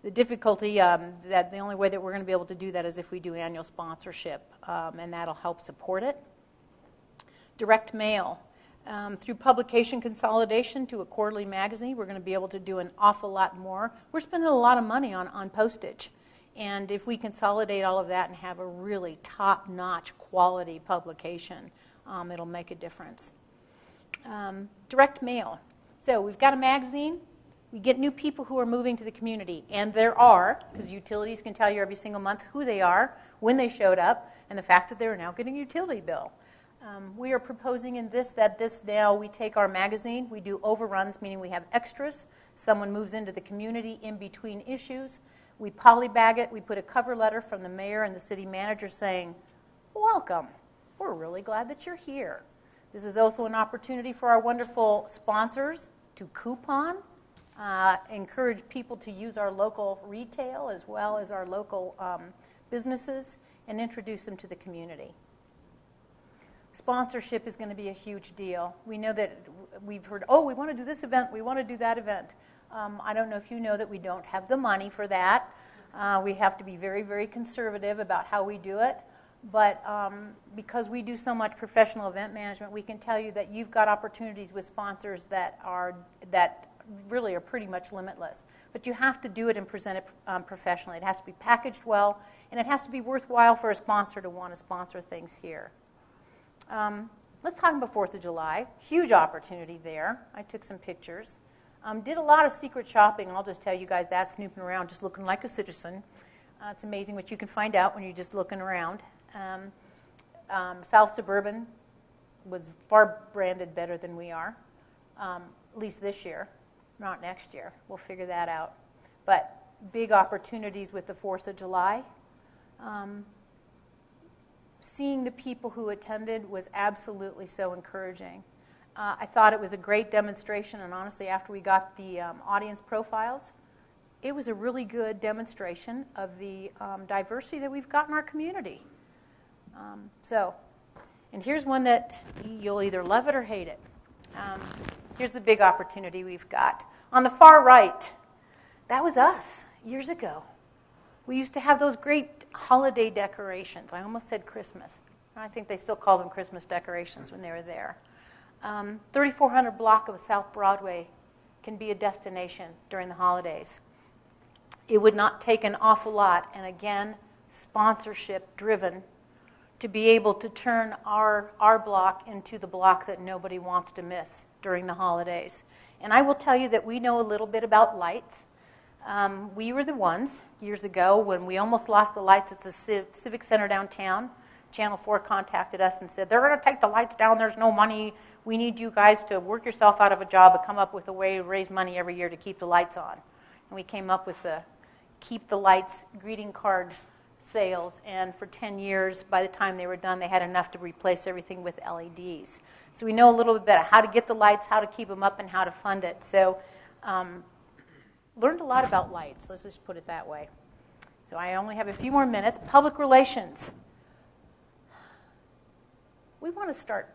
The difficulty, that the only way that we're going to be able to do that is if we do annual sponsorship, and that'll help support it. Direct mail. Through publication consolidation to a quarterly magazine, we're going to be able to do an awful lot more. We're spending a lot of money on postage. And if we consolidate all of that and have a really top-notch quality publication, it'll make a difference. Direct mail. So we've got a magazine. We get new people who are moving to the community. And there are, because utilities can tell you every single month who they are, when they showed up, and the fact that they're now getting a utility bill. We are proposing in this that now we take our magazine, we do overruns, meaning we have extras. Someone moves into the community in between issues. We polybag it. We put a cover letter from the mayor and the city manager saying, welcome. We're really glad that you're here. This is also an opportunity for our wonderful sponsors to coupon, encourage people to use our local retail as well as our local businesses, and introduce them to the community. Sponsorship is going to be a huge deal. We know that we've heard, we want to do this event, we want to do that event. I don't know if you know that we don't have the money for that. We have to be very, very conservative about how we do it. But because we do so much professional event management, we can tell you that you've got opportunities with sponsors that really are pretty much limitless. But you have to do it and present it professionally. It has to be packaged well, and it has to be worthwhile for a sponsor to want to sponsor things here. Let's talk about 4th of July. Huge opportunity there. I took some pictures. Did a lot of secret shopping. I'll just tell you guys that, snooping around, just looking like a citizen. It's amazing what you can find out when you're just looking around. South Suburban was far branded better than we are, at least this year, not next year. We'll figure that out. But big opportunities with the 4th of July. Seeing the people who attended was absolutely so encouraging. I thought it was a great demonstration, and honestly, after we got the audience profiles, it was a really good demonstration of the diversity that we've got in our community. And here's one that you'll either love it or hate it. Here's the big opportunity we've got. On the far right, that was us years ago. We used to have those great holiday decorations. I almost said Christmas. I think they still call them Christmas decorations when they were there. 3400 block of South Broadway can be a destination during the holidays. It would not take an awful lot, and again, sponsorship driven, to be able to turn our block into the block that nobody wants to miss during the holidays. And I will tell you that we know a little bit about lights. We were the ones years ago when we almost lost the lights at the Civic Center downtown. Channel 4 contacted us and said, they're going to take the lights down, there's no money, we need you guys to work yourself out of a job and come up with a way to raise money every year to keep the lights on. And we came up with the Keep the Lights greeting card sales, and for 10 years, by the time they were done, they had enough to replace everything with LEDs. So we know a little bit about how to get the lights, how to keep them up, and how to fund it. So learned a lot about lights, let's just put it that way. So I only have a few more minutes. Public relations. We want to start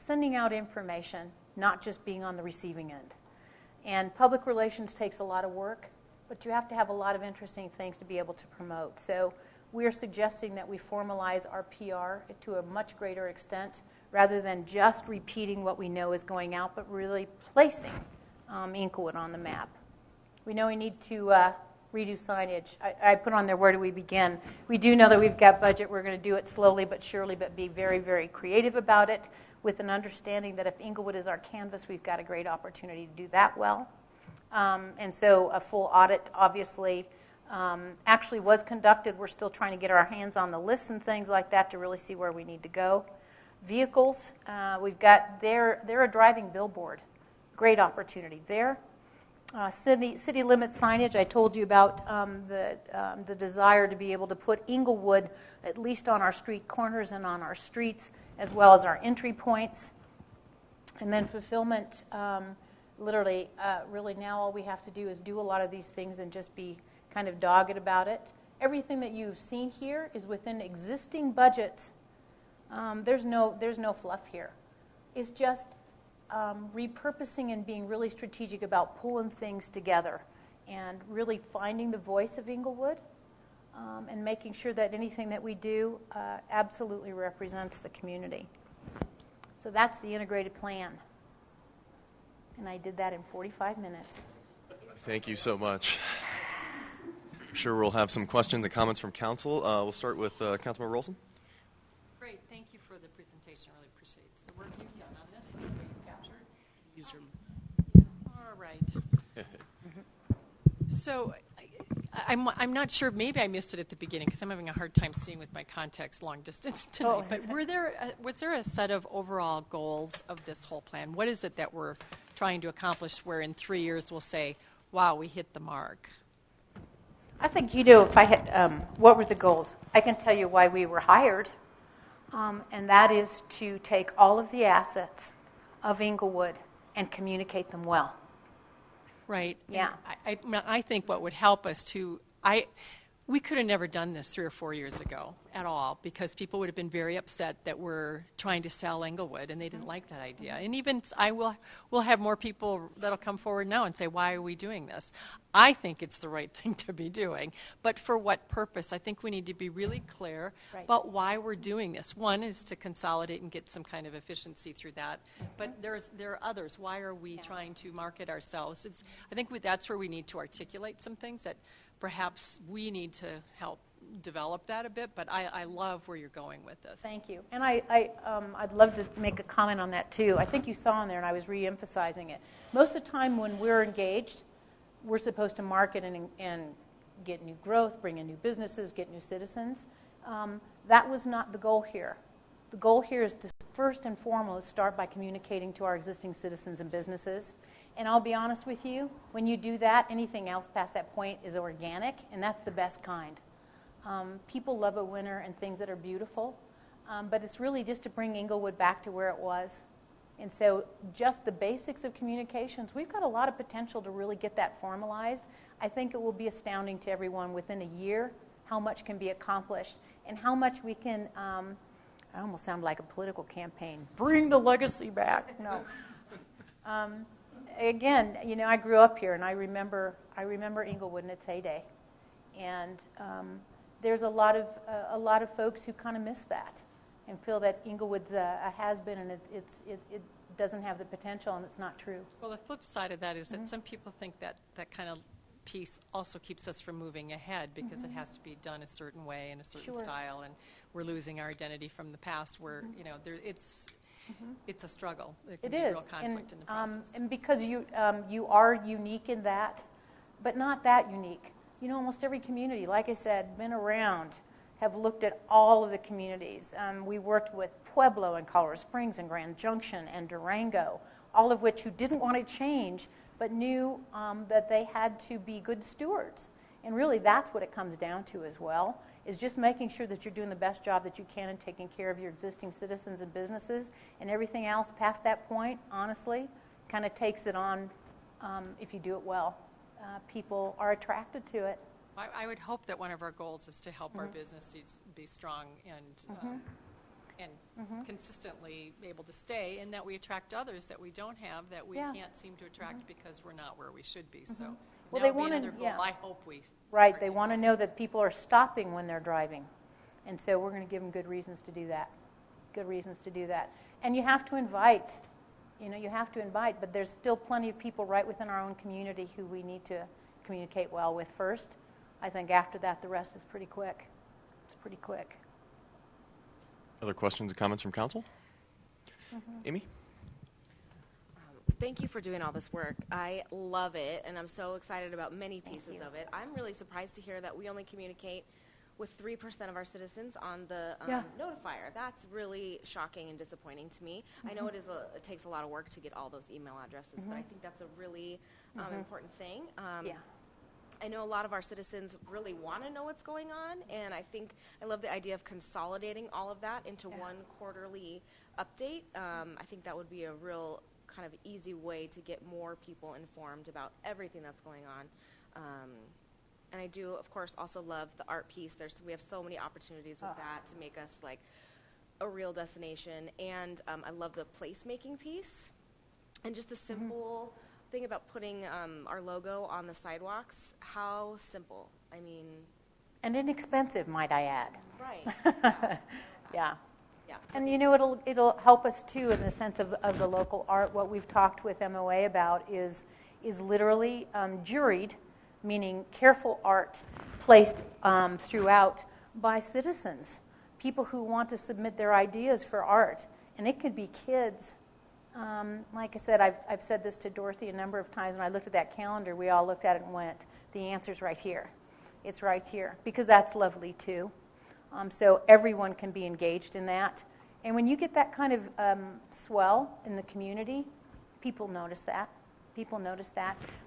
sending out information, not just being on the receiving end. And public relations takes a lot of work, but you have to have a lot of interesting things to be able to promote. So we're suggesting that we formalize our PR to a much greater extent, rather than just repeating what we know is going out, but really placing Inklewood on the map. We know we need to redo signage. I put on there, where do we begin? We do know that we've got budget. We're going to do it slowly but surely, but be very, very creative about it, with an understanding that if Inglewood is our canvas, we've got a great opportunity to do that well. And so a full audit, obviously, actually was conducted. We're still trying to get our hands on the lists and things like that to really see where we need to go. Vehicles, we've got, they're a driving billboard. Great opportunity there. City limit signage, I told you about the desire to be able to put Inglewood at least on our street corners and on our streets, as well as our entry points. And then fulfillment, literally, really now all we have to do is do a lot of these things and just be kind of dogged about it. Everything that you've seen here is within existing budgets. There's no fluff here. It's just repurposing and being really strategic about pulling things together and really finding the voice of Inglewood, and making sure that anything that we do absolutely represents the community. So that's the integrated plan. And I did that in 45 minutes. Thank you so much. I'm sure we'll have some questions and comments from council. We'll start with Councilmember Rolson. Great. Thank you for the presentation. Really appreciate the work you've done on this and the way you captured. All right. So I'm not sure. Maybe I missed it at the beginning because I'm having a hard time seeing with my contacts long distance tonight. But was there a set of overall goals of this whole plan? What is it that we're trying to accomplish where in 3 years we'll say, wow, we hit the mark? I think, if I had, what were the goals? I can tell you why we were hired, and that is to take all of the assets of Inglewood and communicate them well. Right. Yeah. I think what would help us we could have never done this 3 or 4 years ago at all, because people would have been very upset that we're trying to sell Inglewood, and they didn't like that idea. And even we'll have more people that'll come forward now and say, why are we doing this? I think it's the right thing to be doing, but for what purpose? I think we need to be really clear about why we're doing this. One is to consolidate and get some kind of efficiency through that, but there are others. Why are we trying to market ourselves? I think that's where we need to articulate some things that perhaps we need to help develop that a bit, but I love where you're going with this. Thank you. And I'd love to make a comment on that, too. I think you saw in there, and I was re-emphasizing it. Most of the time when we're engaged, we're supposed to market and get new growth, bring in new businesses, get new citizens. That was not the goal here. The goal here is to first and foremost start by communicating to our existing citizens and businesses. And I'll be honest with you, when you do that, anything else past that point is organic, and that's the best kind. People love a winner and things that are beautiful, but it's really just to bring Inglewood back to where it was. And so just the basics of communications, we've got a lot of potential to really get that formalized. I think it will be astounding to everyone within a year how much can be accomplished and how much we can, I almost sound like a political campaign, bring the legacy back. No. Again, I grew up here, and I remember Inglewood in its heyday, and there's a lot of folks who kind of miss that and feel that Inglewood's a has-been, and it doesn't have the potential, and it's not true. Well, the flip side of that is that some people think that kind of piece also keeps us from moving ahead because it has to be done a certain way in a certain style, and we're losing our identity from the past. Where it's a struggle. There can be real conflict in the process. And because you are unique in that, but not that unique. Almost every community, like I said, been around, have looked at all of the communities. We worked with Pueblo and Colorado Springs and Grand Junction and Durango, all of which who didn't want to change, but knew that they had to be good stewards. And really, that's what it comes down to as well, is just making sure that you're doing the best job that you can and taking care of your existing citizens and businesses, and everything else past that point, honestly, kind of takes it on if you do it well. People are attracted to it. I would hope that one of our goals is to help our businesses be strong and consistently able to stay, and that we attract others that we don't have, that we can't seem to attract because we're not where we should be. So well, that would be another goal. I hope we they want to know that people are stopping when they're driving, and so we're going to give them good reasons to do that. And you have to invite. But there's still plenty of people right within our own community who we need to communicate well with first. I think after that, the rest is pretty quick. It's pretty quick. Other questions or comments from council? Amy? Thank you for doing all this work. I love it, and I'm so excited about many pieces of it. I'm really surprised to hear that we only communicate with 3% of our citizens on the notifier. That's really shocking and disappointing to me. I know it takes a lot of work to get all those email addresses, but I think that's a really important thing. I know a lot of our citizens really want to know what's going on, and I love the idea of consolidating all of that into one quarterly update. I think that would be a real kind of easy way to get more people informed about everything that's going on. And I do, of course, also love the art piece. We have so many opportunities with that to make us like a real destination. And I love the placemaking piece and just the simple thing about putting our logo on the sidewalks. How simple. I mean. And inexpensive, might I add. Right. Yeah. And it'll help us too in the sense of the local art. What we've talked with MOA about is literally juried, meaning careful art placed throughout by citizens, people who want to submit their ideas for art. And it could be kids. Like I said, I've said this to Dorothy a number of times. When I looked at that calendar, we all looked at it and went, the answer's right here. It's right here, because that's lovely too. So everyone can be engaged in that. And when you get that kind of swell in the community, people notice that.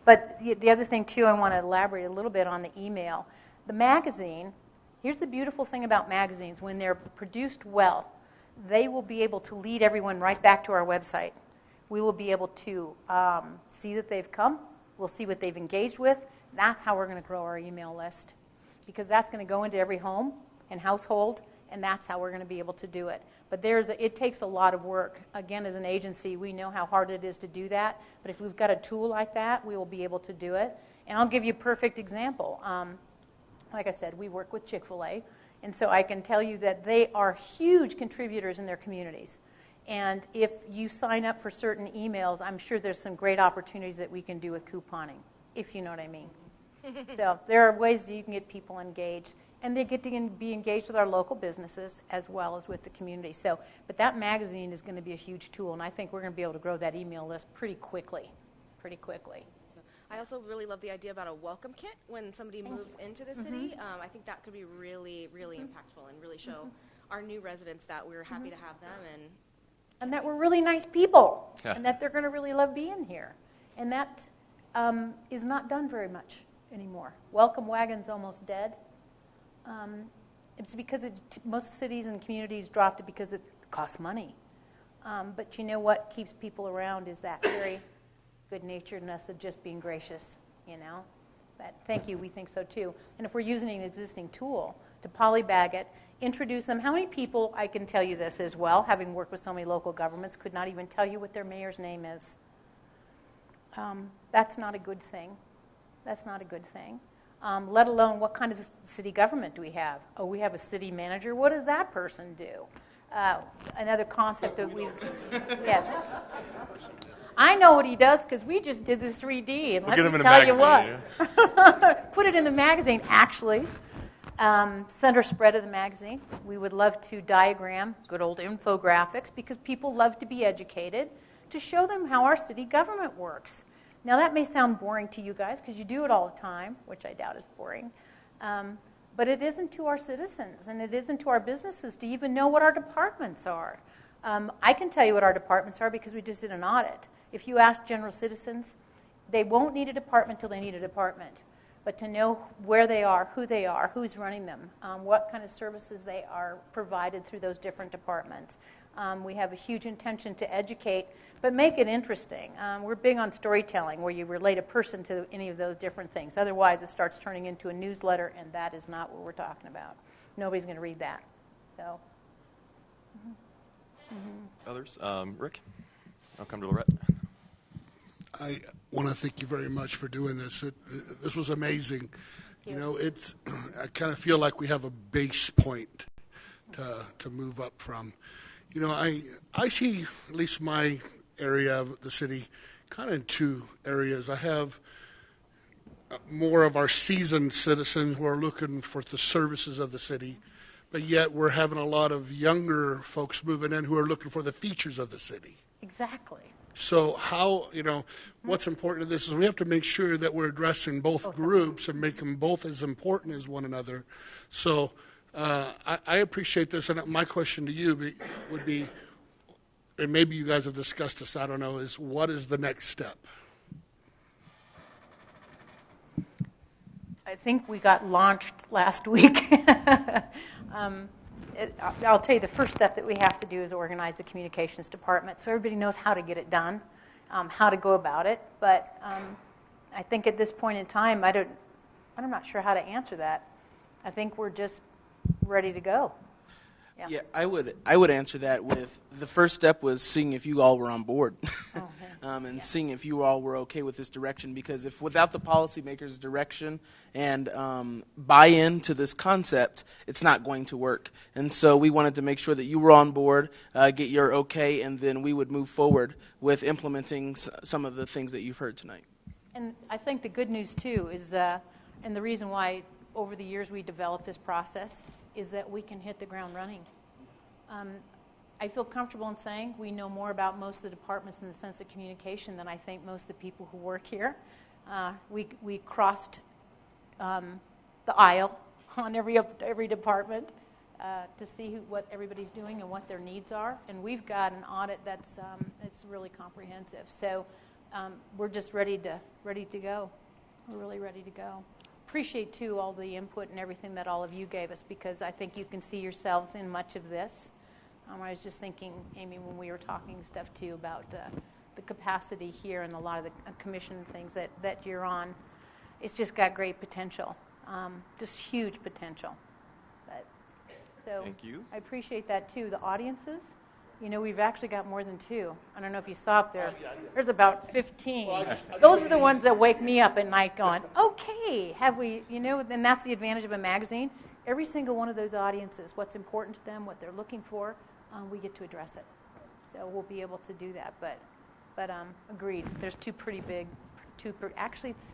But the other thing, too, I want to elaborate a little bit on the email. The magazine, here's the beautiful thing about magazines. When they're produced well, they will be able to lead everyone right back to our website. We will be able to see that they've come. We'll see what they've engaged with. That's how we're going to grow our email list, because that's going to go into every home and household, and that's how we're going to be able to do it. But it takes a lot of work. Again, as an agency, we know how hard it is to do that, but if we've got a tool like that, we will be able to do it. And I'll give you a perfect example. Like I said, we work with Chick-fil-A, and so I can tell you that they are huge contributors in their communities. And if you sign up for certain emails, I'm sure there's some great opportunities that we can do with couponing, if you know what I mean. So there are ways that you can get people engaged. And they get to be engaged with our local businesses as well as with the community. But that magazine is going to be a huge tool, and I think we're going to be able to grow that email list pretty quickly. I also really love the idea about a welcome kit when somebody moves into the city. I think that could be really, really impactful and really show our new residents that we're happy to have them. And that we're really nice people, and that they're going to really love being here. And that is not done very much anymore. Welcome wagon's almost dead. It's because most cities and communities dropped it because it costs money. But you know what keeps people around is that very good-naturedness of just being gracious, But thank you, we think so too. And if we're using an existing tool to polybag it, introduce them. How many people, I can tell you this as well, having worked with so many local governments, could not even tell you what their mayor's name is? That's not a good thing. Let alone what kind of city government do we have? Oh, we have a city manager. What does that person do? Another concept that yes. I know what he does because we just did the 3D, and let me tell you what. Put it in the magazine, actually. Center spread of the magazine. We would love to diagram good old infographics because people love to be educated, to show them how our city government works. Now, that may sound boring to you guys because you do it all the time, which I doubt is boring. But it isn't to our citizens, and it isn't to our businesses to even know what our departments are. I can tell you what our departments are because we just did an audit. If you ask general citizens, they won't need a department till they need a department. But to know where they are, who's running them, what kind of services they are provided through those different departments. We have a huge intention to educate, but make it interesting. We're big on storytelling, where you relate a person to any of those different things. Otherwise, it starts turning into a newsletter, and that is not what we're talking about. Nobody's going to read that. So. Others? Rick? I'll come to Lorette. I want to thank you very much for doing this. This was amazing. I kind of feel like we have a base point to move up from. I see at least my area of the city kind of in two areas. I have more of our seasoned citizens who are looking for the services of the city, but yet we're having a lot of younger folks moving in who are looking for the features of the city. Exactly. So how, what's important to this is we have to make sure that we're addressing both groups and make them both as important as one another. So I appreciate this, and my question to you would be, and maybe you guys have discussed this, I don't know, is what is the next step? I think we got launched last week. I'll tell you, the first step that we have to do is organize the communications department so everybody knows how to get it done, how to go about it. But I think at this point in time, I'm not sure how to answer that. I think we're just ready to go. Yeah, I would answer that with the first step was seeing if you all were on board, and seeing if you all were okay with this direction. Because if without the policymakers' direction and buy-in to this concept, it's not going to work. And so we wanted to make sure that you were on board, get your okay, and then we would move forward with implementing some of the things that you've heard tonight. And I think the good news too is, and the reason why over the years we developed this process, is that we can hit the ground running. I feel comfortable in saying we know more about most of the departments in the sense of communication than I think most of the people who work here. We crossed the aisle on every department to see what everybody's doing and what their needs are, and we've got an audit that's really comprehensive. So we're just ready to go. We're really ready to go. Appreciate, too, all the input and everything that all of you gave us, because I think you can see yourselves in much of this. I was just thinking, Amy, when we were talking stuff, too, about the capacity here and a lot of the commission things that you're on. It's just got great potential, just huge potential. So thank you. I appreciate that, too. The audiences, we've actually got more than 2. I don't know if you saw up there. There's about 15. Those are the ones that wake me up at night going, okay, have we, and that's the advantage of a magazine. Every single one of those audiences, what's important to them, what they're looking for, we get to address it. So we'll be able to do that. But agreed, there's actually, it's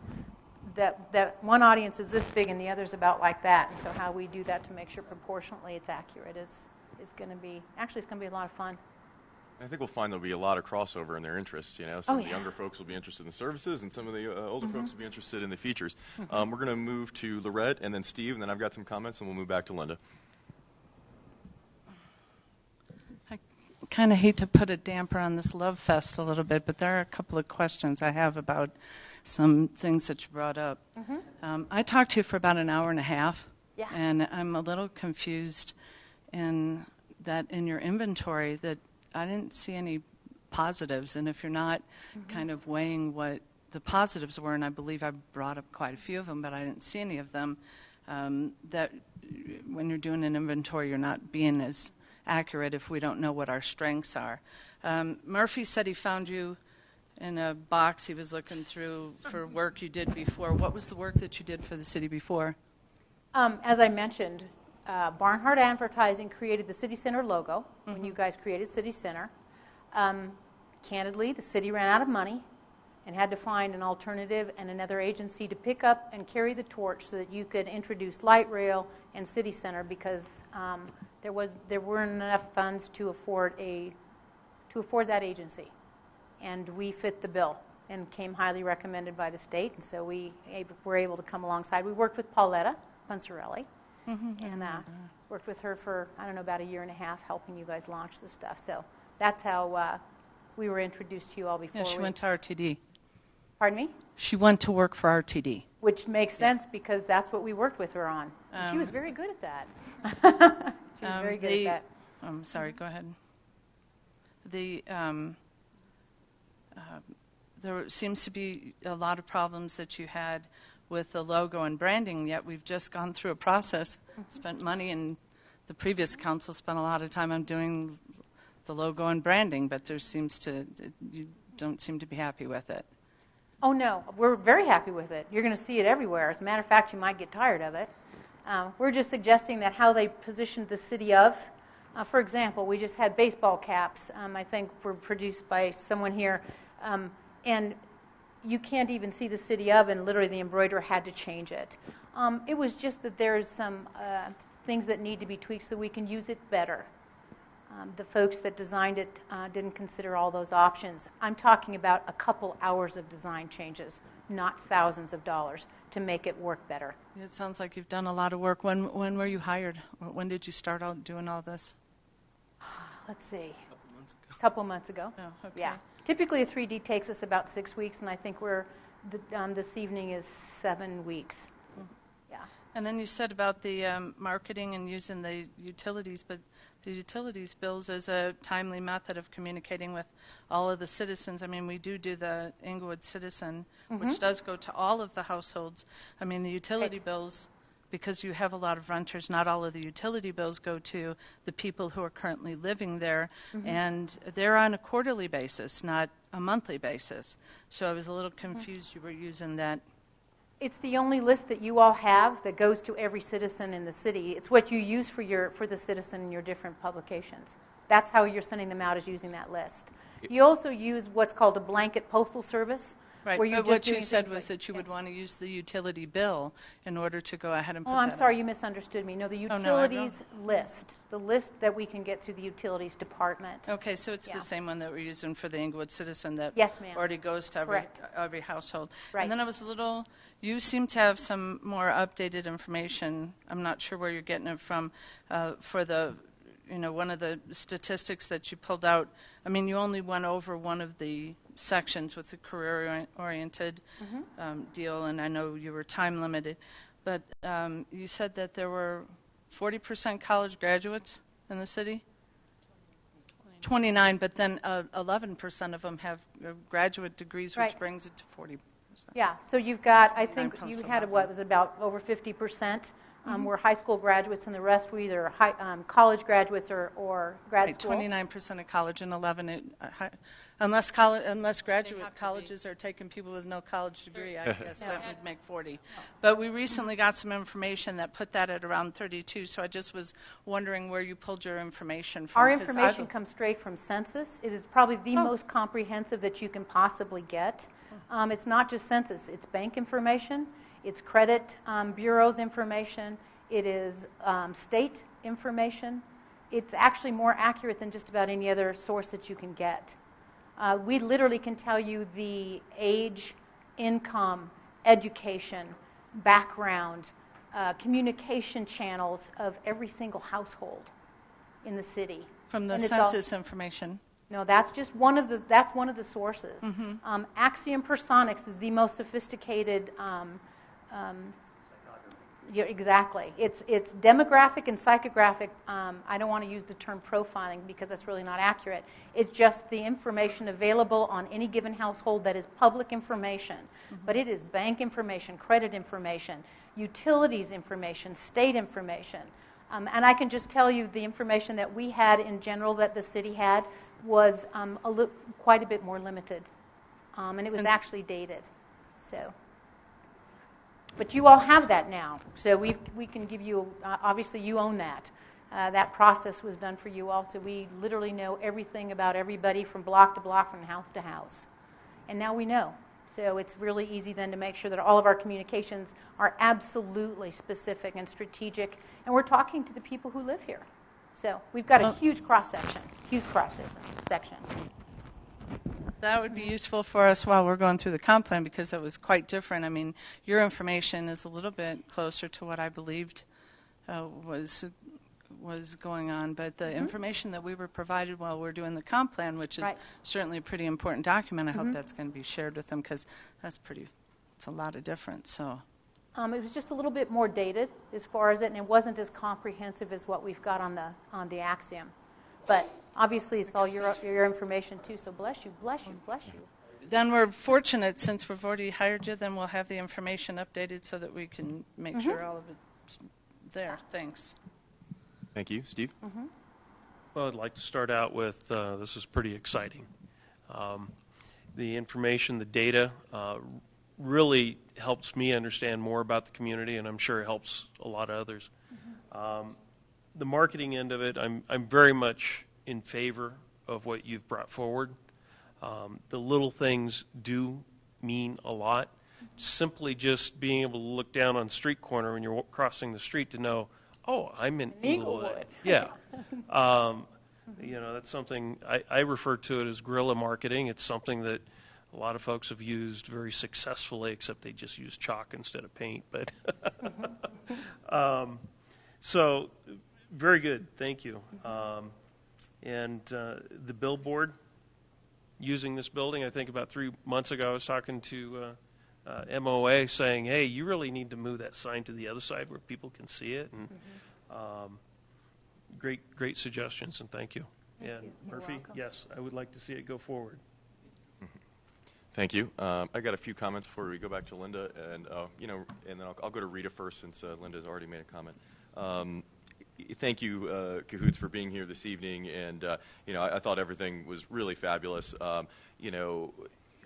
that one audience is this big and the other's about like that. And so how we do that to make sure proportionately it's accurate is going to be, it's going to be a lot of fun. I think we'll find there'll be a lot of crossover in their interests. Some of the younger folks will be interested in the services, and some of the older folks will be interested in the features. We're going to move to Lorette, and then Steve, and then I've got some comments, and we'll move back to Linda. I kind of hate to put a damper on this Love Fest a little bit, but there are a couple of questions I have about some things that you brought up. I talked to you for about an hour and a half, and I'm a little confused in that in your inventory that I didn't see any positives, and if you're not kind of weighing what the positives were, and I believe I brought up quite a few of them, but I didn't see any of them, that when you're doing an inventory, you're not being as accurate if we don't know what our strengths are. Murphy said he found you in a box he was looking through for work you did before. What was the work that you did for the city before? As I mentioned, Barnhart Advertising created the City Center logo when you guys created City Center. Candidly, the city ran out of money and had to find an alternative and another agency to pick up and carry the torch so that you could introduce light rail and City Center, because there weren't enough funds to afford that agency. And we fit the bill and came highly recommended by the state, and so we were able to come alongside. We worked with Pauletta Puncerelli. And worked with her for, about a year and a half, helping you guys launch the stuff. So that's how we were introduced to you all before. Yeah, she went to RTD. Pardon me? She went to work for RTD. Which makes sense, because that's what we worked with her on. And she was very good at that. She was very good at that. I'm sorry, go ahead. There seems to be a lot of problems that you had with the logo and branding, yet we've just gone through a process, spent money, and the previous council spent a lot of time on doing the logo and branding, but you don't seem to be happy with it. Oh, no, we're very happy with it. You're going to see it everywhere. As a matter of fact, you might get tired of it. We're just suggesting that how they positioned the city of, for example, we just had baseball caps, I think were produced by someone here, and you can't even see the city of, and literally the embroiderer had to change it. It was just that there's some things that need to be tweaked so we can use it better. The folks that designed it didn't consider all those options. I'm talking about a couple hours of design changes, not thousands of dollars, to make it work better. It sounds like you've done a lot of work. When were you hired? When did you start out doing all this? Let's see. A couple months ago. Oh, okay. Yeah. Typically, a 3D takes us about 6 weeks, and I think this evening is 7 weeks. Yeah. And then you said about the marketing and using the utilities, but the utilities bills is a timely method of communicating with all of the citizens. I mean, we do the Englewood Citizen, which does go to all of the households. I mean, the utility bills, because you have a lot of renters, not all of the utility bills go to the people who are currently living there, and they're on a quarterly basis, not a monthly basis. So I was a little confused you were using that. It's the only list that you all have that goes to every citizen in the city. It's what you use for the citizen in your different publications. That's how you're sending them out, is using that list. You also use what's called a blanket postal service. Right, where but what you said was that you would want to use the utility bill in order to go ahead and put that I'm sorry, on. you misunderstood me. No, the utilities list, the list that we can get through the utilities department. Okay, so it's the same one that we're using for the Englewood Citizen that Yes, ma'am. already goes to every household. Right. And then I was you seem to have some more updated information. I'm not sure where you're getting it from for the, one of the statistics that you pulled out. I mean, you only went over one of the sections with the career-oriented deal, and I know you were time limited, but you said that there were 40% college graduates in the city? 29, but then 11% of them have graduate degrees, which brings it to 40%. Yeah, so you've got, I think 9 you plus had 11. was about over 50% were high school graduates, and the rest were either college graduates or grad school. 29% of college and 11, unless graduate colleges are taking people with no college degree, I guess that would make 40. But we recently got some information that put that at around 32, so I just was wondering where you pulled your information from. Our information comes straight from census. It is probably the most comprehensive that you can possibly get. It's not just census, it's bank information, it's credit bureau's information, it is state information. It's actually more accurate than just about any other source that you can get. We literally can tell you the age, income, education, background, communication channels of every single household in the city. From the census information. No, that's just one of the sources. Axiom Personics is the most sophisticated. Exactly. It's demographic and psychographic. I don't want to use the term profiling because that's really not accurate. It's just the information available on any given household that is public information. But it is bank information, credit information, utilities information, state information. And I can just tell you the information that we had in general that the city had was quite a bit more limited. And it was actually dated. So. But you all have that now, so we can give you, obviously you own that. That process was done for you all, so we literally know everything about everybody from block to block, from house to house. And now we know. So it's really easy then to make sure that all of our communications are absolutely specific and strategic, and we're talking to the people who live here. So we've got a huge cross-section, section. That would be useful for us while we're going through the comp plan because it was quite different. I mean, your information is a little bit closer to what I believed was going on, but the information that we were provided while we're doing the comp plan, which is certainly a pretty important document, I hope that's going to be shared with them because it's a lot of difference. So. It was just a little bit more dated as far as it, and it wasn't as comprehensive as what we've got on the Axiom. But obviously, it's all your information, too, so bless you. Then we're fortunate, since we've already hired you, then we'll have the information updated so that we can make sure all of it's there. Thanks. Thank you. Steve? Well, I'd like to start out with this is pretty exciting. The information, the data, really helps me understand more about the community, and I'm sure it helps a lot of others. The marketing end of it, I'm very much in favor of what you've brought forward. The little things do mean a lot. Simply just being able to look down on the street corner when you're crossing the street to know, oh, I'm in Englewood. Yeah. That's something, I refer to it as guerrilla marketing. It's something that a lot of folks have used very successfully, except they just use chalk instead of paint. But so, very good. Thank you. And the billboard, using this building, I think about 3 months ago, I was talking to MOA saying, hey, you really need to move that sign to the other side where people can see it. And great suggestions, and thank you. And Murphy, yes, I would like to see it go forward. Thank you. I got a few comments before we go back to Linda, and and then I'll go to Rita first since Linda's already made a comment. Thank you, Cahoots, for being here this evening, and I thought everything was really fabulous.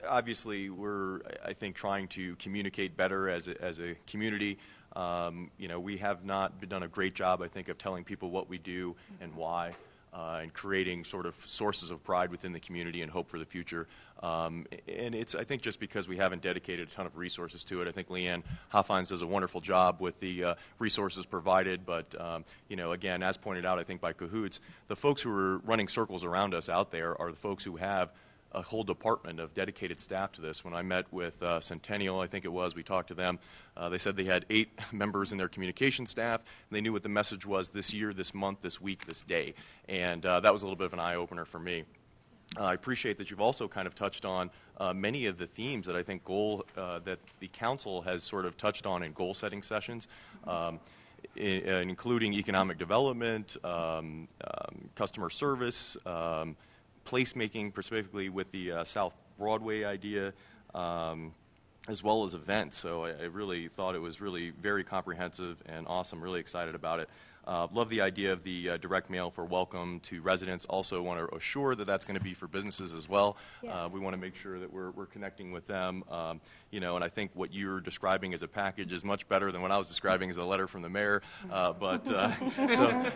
Obviously, we're, I think, trying to communicate better as a community. We have not done a great job, I think, of telling people what we do and why, and creating sort of sources of pride within the community and hope for the future. And it's, I think, just because we haven't dedicated a ton of resources to it. I think Leanne Hoffines does a wonderful job with the resources provided. But, again, as pointed out, I think, by Cahoots, the folks who are running circles around us out there are the folks who have a whole department of dedicated staff to this. When I met with Centennial, I think it was, we talked to them. They said they had 8 members in their communication staff, and they knew what the message was this year, this month, this week, this day. And that was a little bit of an eye-opener for me. I appreciate that you've also kind of touched on many of the themes that I think that the council has sort of touched on in goal-setting sessions, including economic development, customer service, placemaking, specifically with the South Broadway idea, as well as events. So I really thought it was really very comprehensive and awesome. Really excited about it. Love the idea of the direct mail for welcome to residents. Also want to assure that that's going to be for businesses as well. Yes. We want to make sure that we're connecting with them. And I think what you're describing as a package is much better than what I was describing as a letter from the mayor. So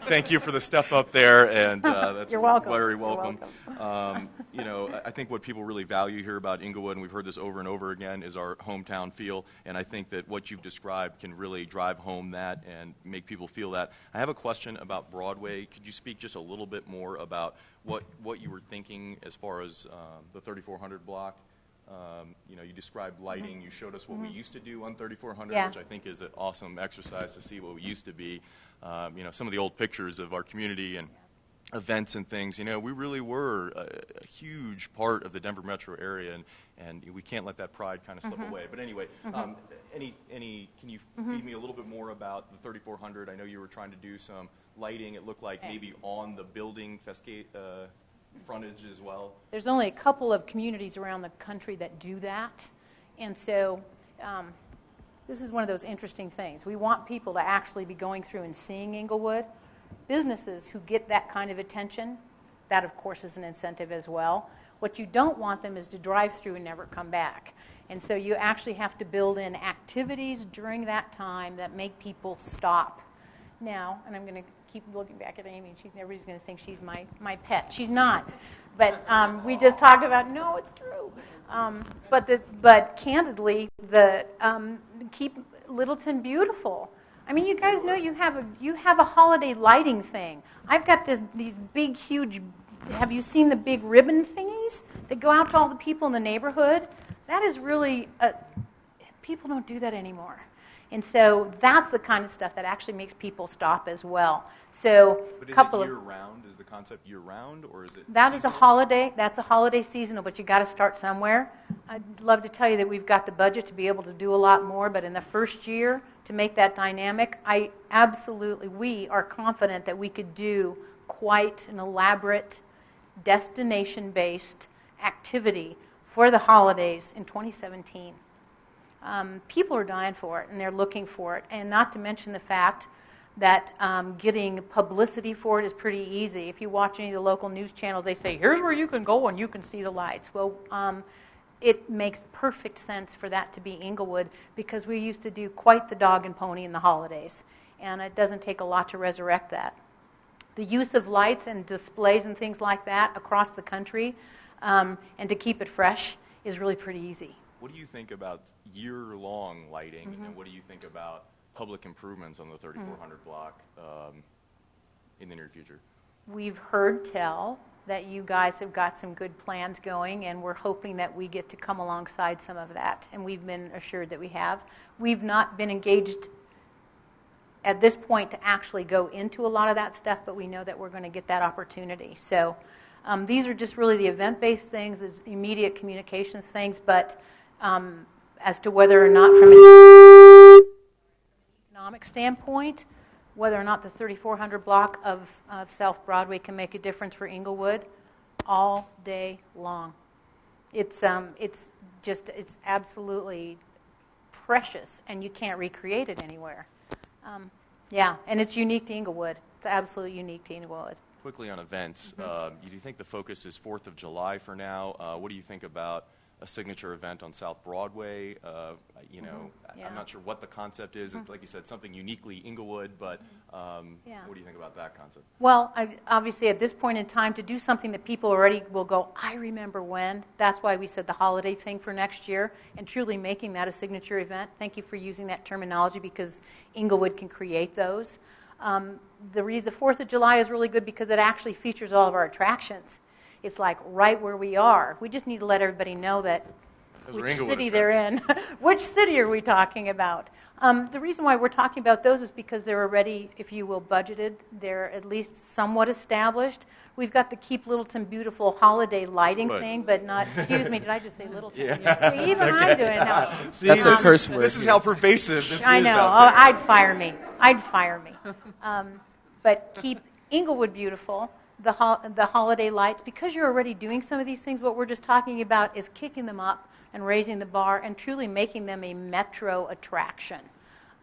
thank you for the step up there, and that's You're welcome. very welcome. You're welcome. I think what people really value here about Englewood, and we've heard this over and over again, is our hometown feel. And I think that what you've described can really drive home that and make people feel that. I have a question about Broadway. Could you speak just a little bit more about what you were thinking as far as the 3400 block? You described lighting. You showed us what we used to do on 3400, Yeah. which I think is an awesome exercise to see what we used to be. Some of the old pictures of our community and events and things. We really were a huge part of the Denver metro area, and we can't let that pride kind of slip away. But anyway, can you feed me a little bit more about the 3400? I know you were trying to do some lighting. It looked like maybe on the building frontage as well. There's only a couple of communities around the country that do that. And so this is one of those interesting things. We want people to actually be going through and seeing Englewood. Businesses who get that kind of attention, that of course is an incentive as well. What you don't want them is to drive through and never come back. And so you actually have to build in activities during that time that make people stop. Now, and I'm going to keep looking back at Amy, and everybody's going to think she's my pet. She's not. But we just talked about, no, it's true. But candidly, keep Littleton beautiful. I mean, you guys know you have a holiday lighting thing. I've got these big, huge. Have you seen the big ribbon thingies that go out to all the people in the neighborhood? That is really people don't do that anymore, and so that's the kind of stuff that actually makes people stop as well. So, but is it year-round? Is the concept year-round, or is it? That is a holiday. That's a holiday seasonal, but you got to start somewhere. I'd love to tell you that we've got the budget to be able to do a lot more, but in the first year, to make that dynamic, we are confident that we could do quite an elaborate destination-based activity for the holidays in 2017. People are dying for it, and they're looking for it, and not to mention the fact that getting publicity for it is pretty easy. If you watch any of the local news channels, they say, here's where you can go and you can see the lights. Well, it makes perfect sense for that to be Englewood because we used to do quite the dog and pony in the holidays, and it doesn't take a lot to resurrect that. The use of lights and displays and things like that across the country and to keep it fresh is really pretty easy. what do you think about year-long lighting, and what do you think about public improvements on the 3400 block in the near future? We've heard tell that you guys have got some good plans going, and we're hoping that we get to come alongside some of that, and we've been assured that we have. We've not been engaged at this point to actually go into a lot of that stuff, but we know that we're going to get that opportunity. So these are just really the event-based things, the immediate communications things, but as to whether or not from an economic standpoint, whether or not the 3400 block of South Broadway can make a difference for Inglewood, all day long. It's absolutely precious, and you can't recreate it anywhere. Yeah, and it's unique to Inglewood. It's absolutely unique to Inglewood. Quickly on events, do you think the focus is 4th of July for now? What do you think about a signature event on South Broadway? I'm not sure what the concept is. It's, like you said, something uniquely Inglewood, but what do you think about that concept? Well, obviously at this point in time, to do something that people already will go, I remember when, that's why we said the holiday thing for next year, and truly making that a signature event. Thank you for using that terminology, because Inglewood can create those. The 4th of July is really good because it actually features all of our attractions. It's like right where we are. We just need to let everybody know that which city they're in. Which city are we talking about? The reason why we're talking about those is because they're already, if you will, budgeted. They're at least somewhat established. We've got the Keep Littleton Beautiful holiday lighting thing, but not, excuse me, did I just say Littleton? Yeah. See, even I'm doing it now. See, that's a curse word. This is how pervasive this is. I know. Out there. I'd fire me. But keep Inglewood beautiful. The holiday lights, because you're already doing some of these things, what we're just talking about is kicking them up and raising the bar and truly making them a metro attraction.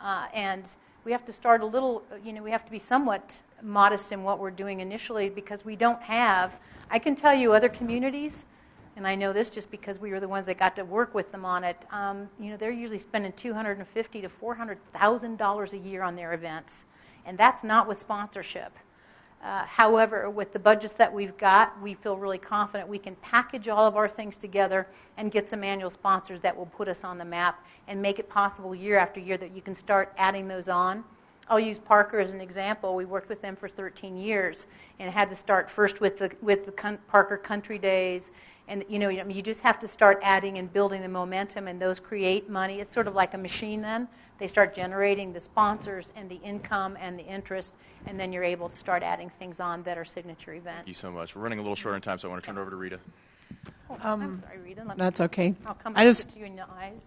And we have to start a little, we have to be somewhat modest in what we're doing initially, because we don't have, I can tell you other communities, and I know this just because we were the ones that got to work with them on it, they're usually spending $250,000 to $400,000 a year on their events, and that's not with sponsorship. However, with the budgets that we've got, we feel really confident we can package all of our things together and get some annual sponsors that will put us on the map and make it possible year after year that you can start adding those on. I'll use Parker as an example. We worked with them for 13 years and had to start first with the Parker Country Days. And you just have to start adding and building the momentum, and those create money. It's sort of like a machine then. They start generating the sponsors and the income and the interest, and then you're able to start adding things on that are signature events. Thank you so much. We're running a little short on time, so I want to turn it over to Rita. I'm sorry, Rita. That's okay. I'll come back to you in the eyes.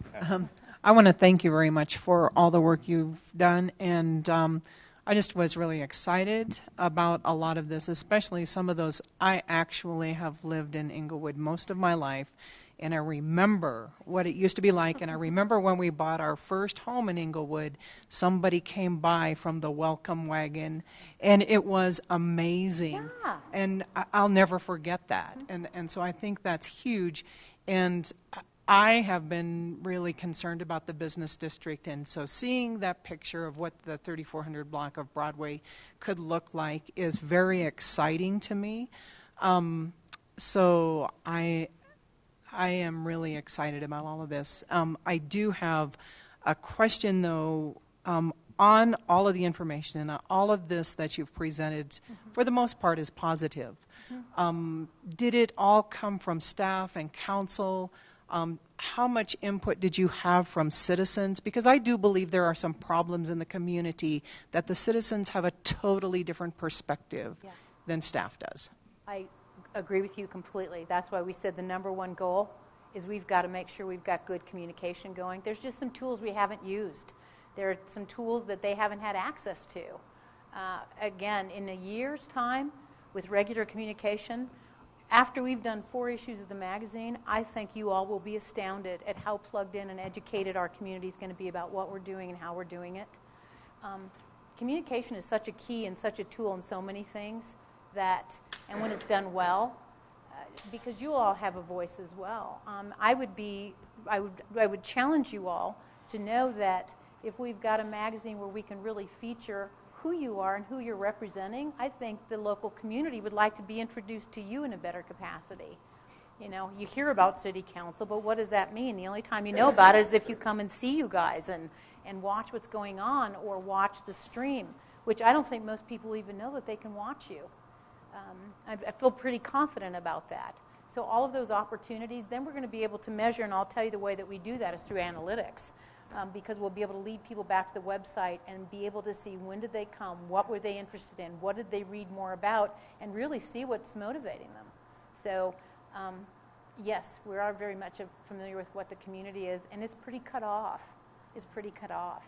I want to thank you very much for all the work you've done, and I just was really excited about a lot of this, especially some of those. I actually have lived in Inglewood most of my life, and I remember what it used to be like, and I remember when we bought our first home in Inglewood, somebody came by from the welcome wagon, and it was amazing. Yeah. And I'll never forget that, and so I think that's huge, and I have been really concerned about the business district, and so seeing that picture of what the 3400 block of Broadway could look like is very exciting to me. So I am really excited about all of this. I do have a question, though, on all of the information and all of this that you've presented, for the most part, is positive. Did it all come from staff and council? How much input did you have from citizens? Because I do believe there are some problems in the community that the citizens have a totally different perspective than staff does. I agree with you completely. That's why we said the number one goal is we've got to make sure we've got good communication going. There's just some tools we haven't used. There are some tools that they haven't had access to. Again, in a year's time, with regular communication, after we've done 4 issues of the magazine, I think you all will be astounded at how plugged in and educated our community is going to be about what we're doing and how we're doing it. Communication is such a key and such a tool in so many things that, and when it's done well, because you all have a voice as well. I would challenge you all to know that if we've got a magazine where we can really feature who you are and who you're representing, I think the local community would like to be introduced to you in a better capacity. You know, you hear about city council, but what does that mean? The only time you know about it is if you come and see you guys and watch what's going on or watch the stream, which I don't think most people even know that they can watch you. I feel pretty confident about that. So all of those opportunities, then we're going to be able to measure, and I'll tell you the way that we do that is through analytics, because we'll be able to lead people back to the website and be able to see when did they come, what were they interested in, what did they read more about, and really see what's motivating them. So yes, we are very much familiar with what the community is, and it's pretty cut off. It's pretty cut off.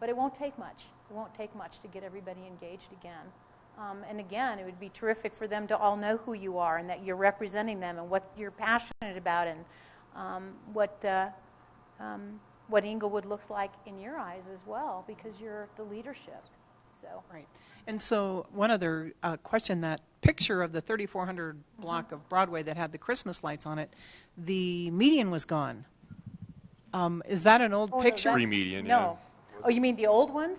But it won't take much. It won't take much to get everybody engaged again. And again, it would be terrific for them to all know who you are and that you're representing them and what you're passionate about and what Englewood looks like in your eyes as well, because you're the leadership. So. Right. And so one other question, that picture of the 3400 block of Broadway that had the Christmas lights on it, the median was gone. Is that an old picture? Pre-median, no. Oh, you mean the old ones?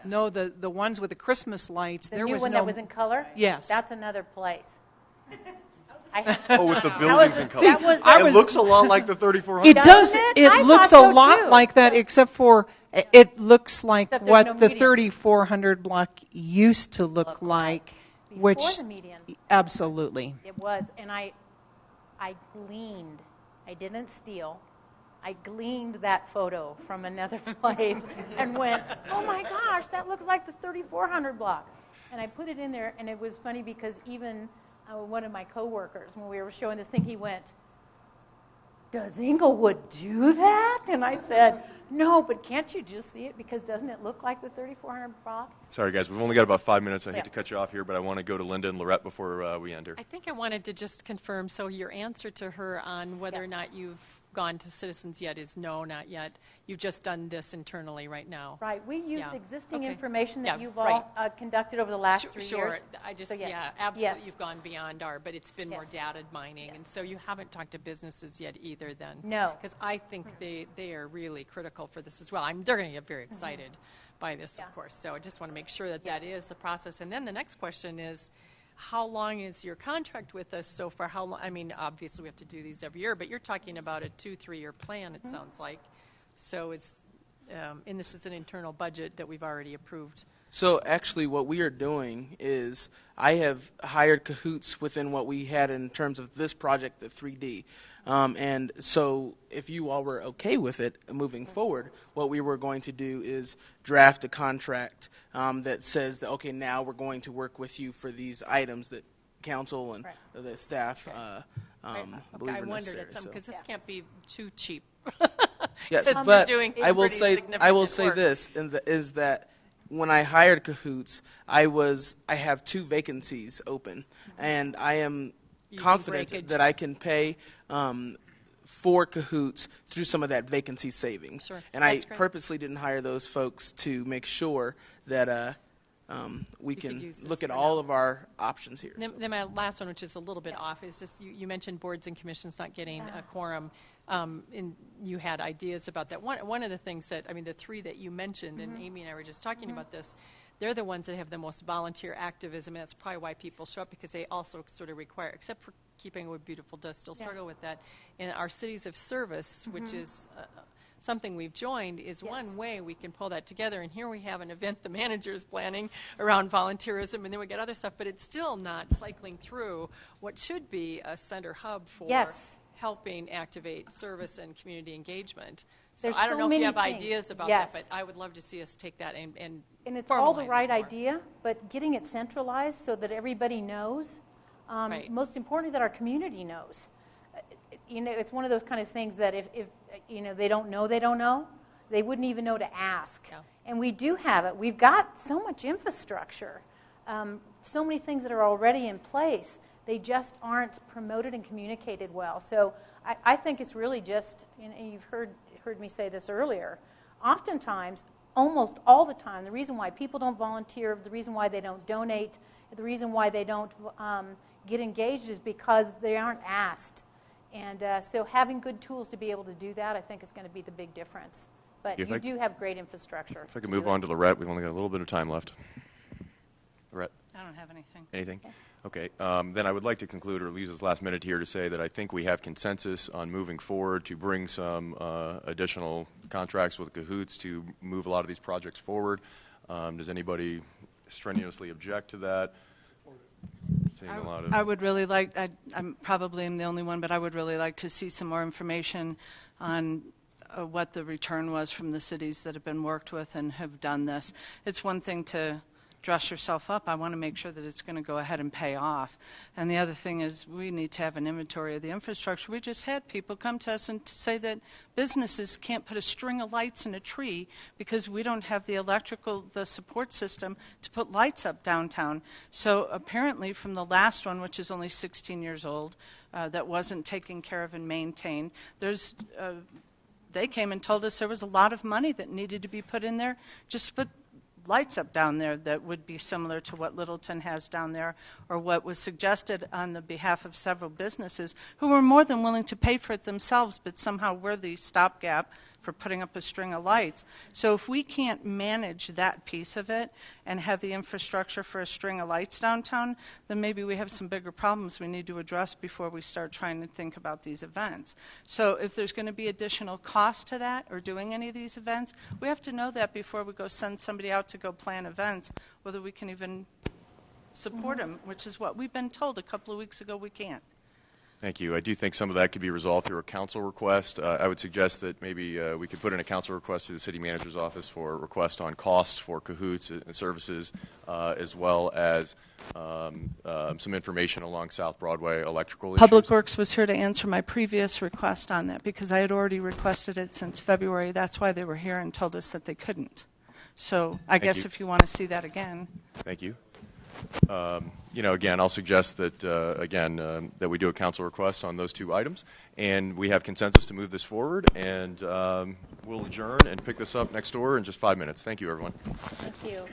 No, the ones with the Christmas lights. The new one that was in color? Yes. That's another place. With the buildings in color. It looks a lot like the 3400. It does. It looks a lot like that, except for it looks like what the 3400 block used to look like, which before the median. Absolutely. It was, and I gleaned. I didn't steal. I gleaned that photo from another place and went, oh my gosh, that looks like the 3400 block. And I put it in there, and it was funny because even one of my coworkers, when we were showing this thing, he went, does Englewood do that? And I said, no, but can't you just see it? Because doesn't it look like the 3400 block? Sorry, guys, we've only got about 5 minutes. I hate to cut you off here, but I want to go to Linda and Lorette before we end here. I think I wanted to just confirm, so your answer to her on whether or not you've gone to citizens yet is no, not yet. You've just done this internally right now. Right. We used existing Okay. information that Yeah, you've all conducted over the last 3 Sure. years. I just, So yes. yeah, absolutely. Yes. You've gone beyond our, but it's been more data mining. And so you haven't talked to businesses yet either then. No. Because I think they are really critical for this as well. They're going to get very excited by this, of course. So I just want to make sure that that is the process. And then the next question is, how long is your contract with us so far? How long? I mean, obviously we have to do these every year, but you're talking about a 2-3 year plan, it sounds like. So it's, and this is an internal budget that we've already approved. So actually what we are doing is I have hired Cahoots within what we had in terms of this project, the 3D. And so if you all were okay with it moving forward, what we were going to do is draft a contract that says that, okay, now we're going to work with you for these items that council and the staff believe I are wondered necessary. at some, because this can't be too cheap. Yes, 'Cause but you're doing I will pretty say significant work. this is that when I hired Cahoots, I have 2 vacancies open, and I am Using confident breakage. that I can pay for Cahoots through some of that vacancy savings. Sure. And That's I great. purposely didn't hire those folks to make sure that we You could can use this look at for all now. of our options here. Then my last one, which is a little bit off, is just you mentioned boards and commissions not getting a quorum, and you had ideas about that. One of the things that, I mean, the 3 that you mentioned, and Amy and I were just talking about this, they're the ones that have the most volunteer activism, and that's probably why people show up, because they also sort of require, except for Keeping Wood Beautiful does still struggle with that. And our cities of service, which is something we've joined, is one way we can pull that together. And here we have an event the manager is planning around volunteerism, and then we get other stuff, but it's still not cycling through what should be a center hub for helping activate service and community engagement. So There's I don't so know if many you have things. ideas about Yes. that, but I would love to see us take that and it's all the formalize it right more. idea, but getting it centralized so that everybody knows. Right. Most importantly, that our community knows. You know, it's one of those kind of things that if you know they don't know, they wouldn't even know to ask. Yeah. And we do have it. We've got so much infrastructure, so many things that are already in place. They just aren't promoted and communicated well. So I think it's really just, and you've heard me say this earlier, oftentimes, almost all the time, the reason why people don't volunteer, the reason why they don't donate, the reason why they don't get engaged is because they aren't asked. And so having good tools to be able to do that, I think, is going to be the big difference. But If you I- do have great infrastructure. If I could move on to Lorette, we've only got a little bit of time left. Lorette. I don't have anything. Anything? Okay. Then I would like to conclude, or leave this last minute here to say that I think we have consensus on moving forward to bring some additional contracts with Cahoots to move a lot of these projects forward. Does anybody strenuously object to that? Seeing a lot of I would really like, I'm probably am the only one, but I would really like to see some more information on what the return was from the cities that have been worked with and have done this. It's one thing to dress yourself up. I want to make sure that it's going to go ahead and pay off. And the other thing is we need to have an inventory of the infrastructure. We just had people come to us and to say that businesses can't put a string of lights in a tree because we don't have the electrical, the support system to put lights up downtown. So apparently from the last one, which is only 16 years old, that wasn't taken care of and maintained, there's they came and told us there was a lot of money that needed to be put in there just to put lights up down there that would be similar to what Littleton has down there, or what was suggested on the behalf of several businesses who were more than willing to pay for it themselves, but somehow we're the stopgap for putting up a string of lights. So if we can't manage that piece of it and have the infrastructure for a string of lights downtown, then maybe we have some bigger problems we need to address before we start trying to think about these events. So if there's going to be additional cost to that or doing any of these events, we have to know that before we go send somebody out to go plan events, whether we can even support them, which is what we've been told a couple of weeks ago we can't. Thank you. I do think some of that could be resolved through a council request. I would suggest that maybe we could put in a council request to the city manager's office for a request on cost for Cahoots and services, as well as some information along South Broadway electrical issues. Public Works was here to answer my previous request on that because I had already requested it since February. That's why they were here and told us that they couldn't. So I guess if you want to see that again. Thank you. Again, I'll suggest that, that we do a council request on those two items, and we have consensus to move this forward, and we'll adjourn and pick this up next door in just 5 minutes. Thank you, everyone. Thank you.